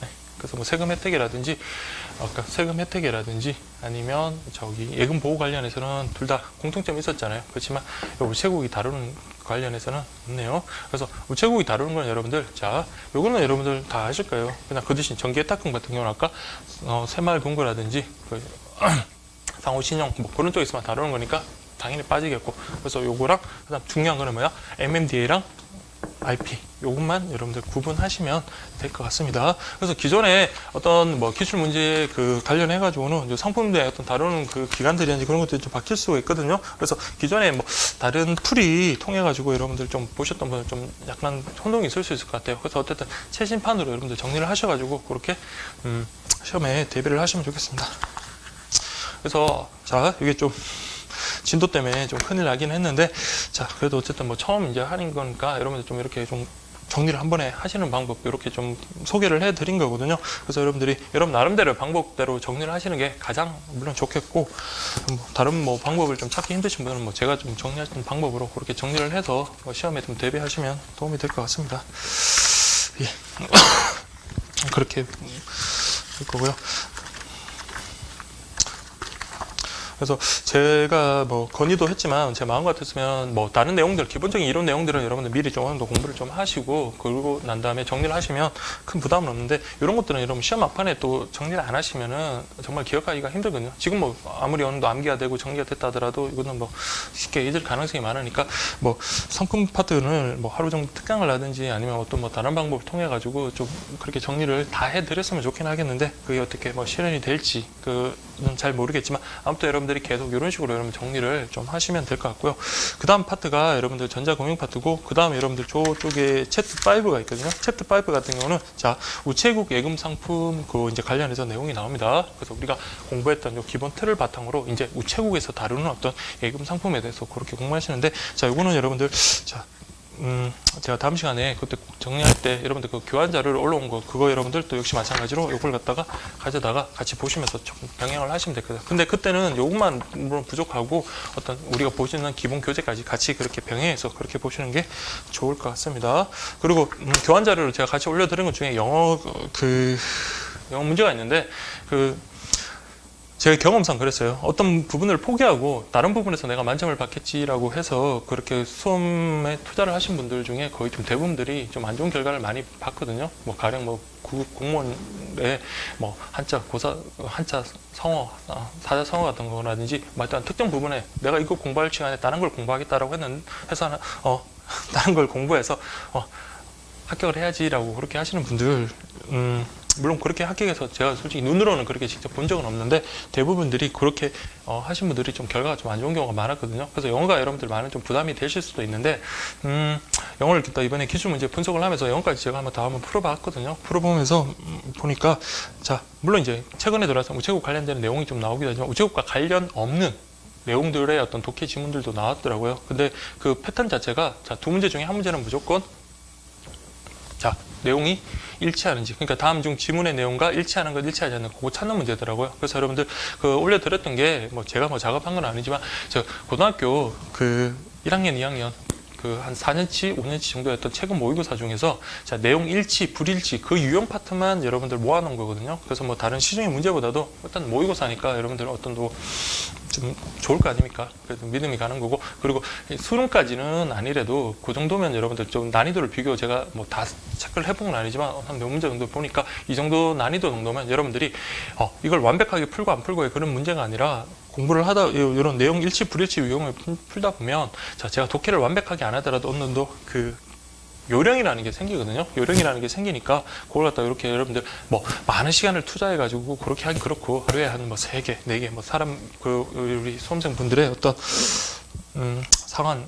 네, 그래서 뭐 세금 혜택이라든지 아니면 예금 보호 관련해서는 둘 다 공통점이 있었잖아요. 그렇지만 우체국이 다루는 관련해서는 없네요. 그래서 우체국이 다루는 건 여러분들, 자, 요거는 여러분들 다 아실 거예요. 그냥 그 대신 정기예탁금 같은 경우는 아까 새마을금고라든지 상호신용 뭐 그런 쪽에서만 다루는 거니까 당연히 빠지겠고, 그래서 요거랑 그다음 중요한 거는 뭐야? MMDA랑 IP, 요것만 여러분들 구분하시면 될 것 같습니다. 그래서 기존에 어떤 뭐 기출 문제 그 관련해 가지고는 상품들의 어떤 다루는 그 기관들이든지 그런 것들이 좀 바뀔 수가 있거든요. 그래서 기존에 뭐 다른 풀이 통해 가지고 여러분들 좀 보셨던 분들 좀 약간 혼동이 있을 수 있을 것 같아요. 그래서 어쨌든 최신판으로 여러분들 정리를 하셔가지고 그렇게 시험에 대비를 하시면 좋겠습니다. 그래서 자, 이게 좀 진도 때문에 좀 큰일 나긴 했는데, 자, 그래도 어쨌든 뭐 처음 이제 하는 거니까 여러분들 좀 이렇게 좀 정리를 한 번에 하시는 방법 이렇게 좀 소개를 해 드린 거거든요. 그래서 여러분들이 여러분 나름대로 방법대로 정리를 하시는 게 가장 물론 좋겠고, 뭐 다른 뭐 방법을 좀 찾기 힘드신 분은 뭐 제가 좀 정리하신 방법으로 그렇게 정리를 해서 뭐 시험에 좀 대비하시면 도움이 될 것 같습니다. 예. 그렇게 될 거고요. 그래서 제가 뭐 건의도 했지만 제 마음 같았으면 뭐 다른 내용들, 기본적인 이론 내용들은 여러분들 미리 좀 더 공부를 좀 하시고 그러고 난 다음에 정리를 하시면 큰 부담은 없는데, 이런 것들은 여러분 시험 막판에 또 정리를 안 하시면은 정말 기억하기가 힘들거든요. 지금 뭐 아무리 어느 정도 암기가 되고 정리가 됐다 하더라도 이거는 뭐 쉽게 잊을 가능성이 많으니까, 뭐 상품 파트는 뭐 하루 정도 특강을 하든지 아니면 어떤 뭐 다른 방법을 통해 가지고 좀 그렇게 정리를 다 해드렸으면 좋긴 하겠는데, 그게 어떻게 뭐 실현이 될지 그는 잘 모르겠지만, 아무튼 여러분들이 계속 이런 식으로 여러분 정리를 좀 하시면 될 것 같고요. 그 다음 파트가 여러분들 전자금융 파트고, 그 다음에 여러분들 저쪽에 챕터 5가 있거든요. 챕터 5 같은 경우는 자, 우체국 예금 상품 그 이제 관련해서 내용이 나옵니다. 그래서 우리가 공부했던 요 기본 틀을 바탕으로 이제 우체국에서 다루는 어떤 예금 상품에 대해서 그렇게 공부하시는데, 자, 요거는 여러분들, 자, 제가 다음 시간에 그때 정리할 때 여러분들 그 교환 자료를 올라온 거, 그거 여러분들 또 역시 마찬가지로 요걸 갖다가 가져다가 같이 보시면서 조금 병행을 하시면 될 거예요. 근데 그때는 요것만 물론 부족하고 어떤 우리가 보시는 기본 교재까지 같이 그렇게 병행해서 그렇게 보시는 게 좋을 것 같습니다. 그리고 교환 자료를 제가 같이 올려드린 것 중에 영어 문제가 있는데, 제 경험상 그랬어요. 어떤 부분을 포기하고 다른 부분에서 내가 만점을 받겠지라고 해서 그렇게 수험에 투자를 하신 분들 중에 거의 좀 대부분들이 좀 안 좋은 결과를 많이 봤거든요. 뭐 가령 뭐 공무원의 뭐 한자 성어, 사자 성어 같은 거라든지 뭐 일단 특정 부분에 내가 이거 공부할 시간에 다른 걸 공부하겠다라고 해서 다른 걸 공부해서 합격을 해야지라고 그렇게 하시는 분들, 물론 그렇게 합격해서 제가 솔직히 눈으로는 그렇게 직접 본 적은 없는데, 대부분들이 그렇게 하신 분들이 좀 결과가 좀 안 좋은 경우가 많았거든요. 그래서 영어가 여러분들 많은 좀 부담이 되실 수도 있는데, 영어를 이번에 기출 문제 분석을 하면서 영어까지 제가 한번 풀어봤거든요. 풀어보면서 보니까, 자, 물론 이제 최근에 들어서 우체국 관련된 내용이 좀 나오기도 하지만 우체국과 관련 없는 내용들의 어떤 독해 지문들도 나왔더라고요. 근데 그 패턴 자체가, 자, 두 문제 중에 한 문제는 무조건, 자, 내용이 일치하는지, 그러니까 다음 중 지문의 내용과 일치하는 것, 일치하지 않는 것, 그거 찾는 문제더라고요. 그래서 여러분들 올려드렸던 게 제가 작업한 건 아니지만, 저 고등학교 1학년, 2학년 한 4년치, 5년치 정도였던 최근 모의고사 중에서, 자, 내용 일치, 불일치 그 유형 파트만 여러분들 모아놓은 거거든요. 그래서 뭐 다른 시중의 문제보다도 일단 모의고사니까 여러분들 어떤 좀 좋을 거 아닙니까? 그래도 믿음이 가는 거고, 그리고 수능까지는 아니래도 그 정도면 여러분들 좀 난이도를 비교, 제가 뭐 다 체크를 해본 건 아니지만 한 몇 문제 정도 보니까 이 정도 난이도 정도면 여러분들이 이걸 완벽하게 풀고 안 풀고의 그런 문제가 아니라, 공부를 하다 이런 내용 일치 불일치 유형을 풀다 보면, 자, 제가 독해를 완벽하게 안 하더라도 어느 정도 그 요령이라는 게 생기거든요. 요령이라는 게 생기니까 그걸 갖다 이렇게 여러분들 뭐 많은 시간을 투자해 가지고 그렇게 하기 그렇고, 하루에 한 뭐 3개, 4개 뭐 사람 그 우리 수험생분들의 어떤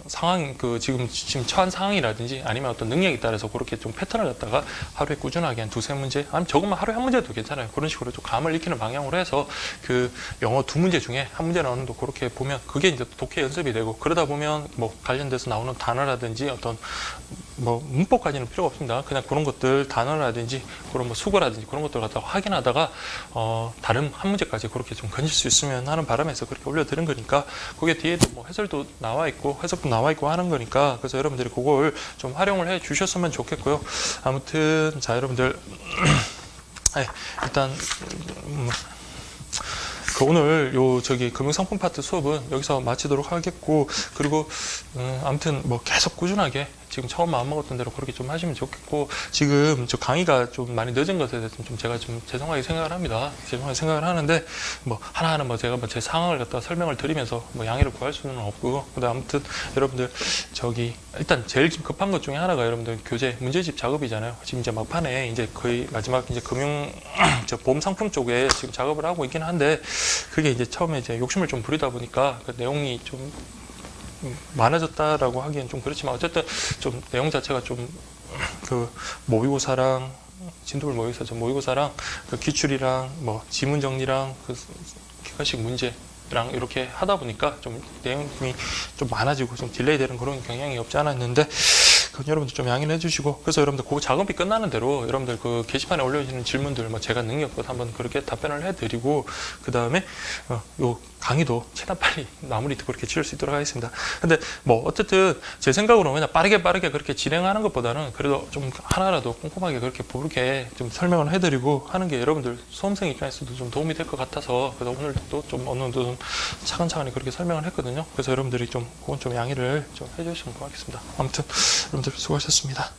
상황 그 지금 처한 상황이라든지 아니면 어떤 능력에 따라서 그렇게 좀 패턴을 갖다가 하루에 꾸준하게 한 2-3문제, 아니면 적으면 하루에 한 문제도 괜찮아요. 그런 식으로 좀 감을 익히는 방향으로 해서 그 영어 2문제 중에 한 문제는 어느 정도 그렇게 보면 그게 이제 독해 연습이 되고, 그러다 보면 뭐 관련돼서 나오는 단어라든지 어떤 뭐 문법까지는 필요가 없습니다. 그냥 그런 것들, 단어라든지 그런 뭐 수거라든지 그런 것들 갖다가 확인하다가 다른 한 문제까지 그렇게 좀 건질 수 있으면 하는 바람에서 그렇게 올려드린 거니까, 그게 뒤에도 뭐 해설도 나와 있고 해석도 나와 있고 하는 거니까, 그래서 여러분들이 그걸 좀 활용을 해 주셨으면 좋겠고요. 아무튼 자, 여러분들 일단 오늘 금융상품 파트 수업은 여기서 마치도록 하겠고, 그리고 아무튼 뭐 계속 꾸준하게 지금 처음 마음먹었던 대로 그렇게 좀 하시면 좋겠고, 지금 저 강의가 좀 많이 늦은 것에 대해서 좀 제가 좀 죄송하게 생각을 합니다. 죄송하게 생각을 하는데, 뭐 하나하나 뭐 제가 뭐 제 상황을 갖다 설명을 드리면서 뭐 양해를 구할 수는 없고, 근데 아무튼 여러분들 일단 제일 급한 것 중에 하나가 여러분들 교재 문제집 작업이잖아요. 지금 이제 막판에 이제 거의 마지막 이제 보험 상품 쪽에 지금 작업을 하고 있긴 한데, 그게 이제 처음에 이제 욕심을 좀 부리다 보니까 그 내용이 좀 많아졌다라고 하기엔 좀 그렇지만, 어쨌든 좀 내용 자체가 좀 그 모의고사랑 진도별 모의고사랑 그 기출이랑 뭐 지문 정리랑 그 객관식 문제랑 이렇게 하다 보니까 좀 내용이 좀 많아지고 좀 딜레이 되는 그런 경향이 없지 않아 있는데, 그건 여러분들 좀 양해를 해주시고, 그래서 여러분들 그 작업이 끝나는 대로 여러분들 그 게시판에 올려주시는 질문들 뭐 제가 능력껏 한번 그렇게 답변을 해드리고, 그 다음에 요 강의도 최대한 빨리 마무리 그렇게 지을 수 있도록 하겠습니다. 근데 뭐 어쨌든 제 생각으로 그냥 빠르게 그렇게 진행하는 것보다는 그래도 좀 하나라도 꼼꼼하게 그렇게 고르게 좀 설명을 해드리고 하는 게 여러분들 수험생 입장에서도 좀 도움이 될 것 같아서, 그래서 오늘도 좀 어느 정도 좀 차근차근히 그렇게 설명을 했거든요. 그래서 여러분들이 좀 그건 좀 양해를 좀 해주시면 고맙겠습니다. 아무튼 여러분들 수고하셨습니다.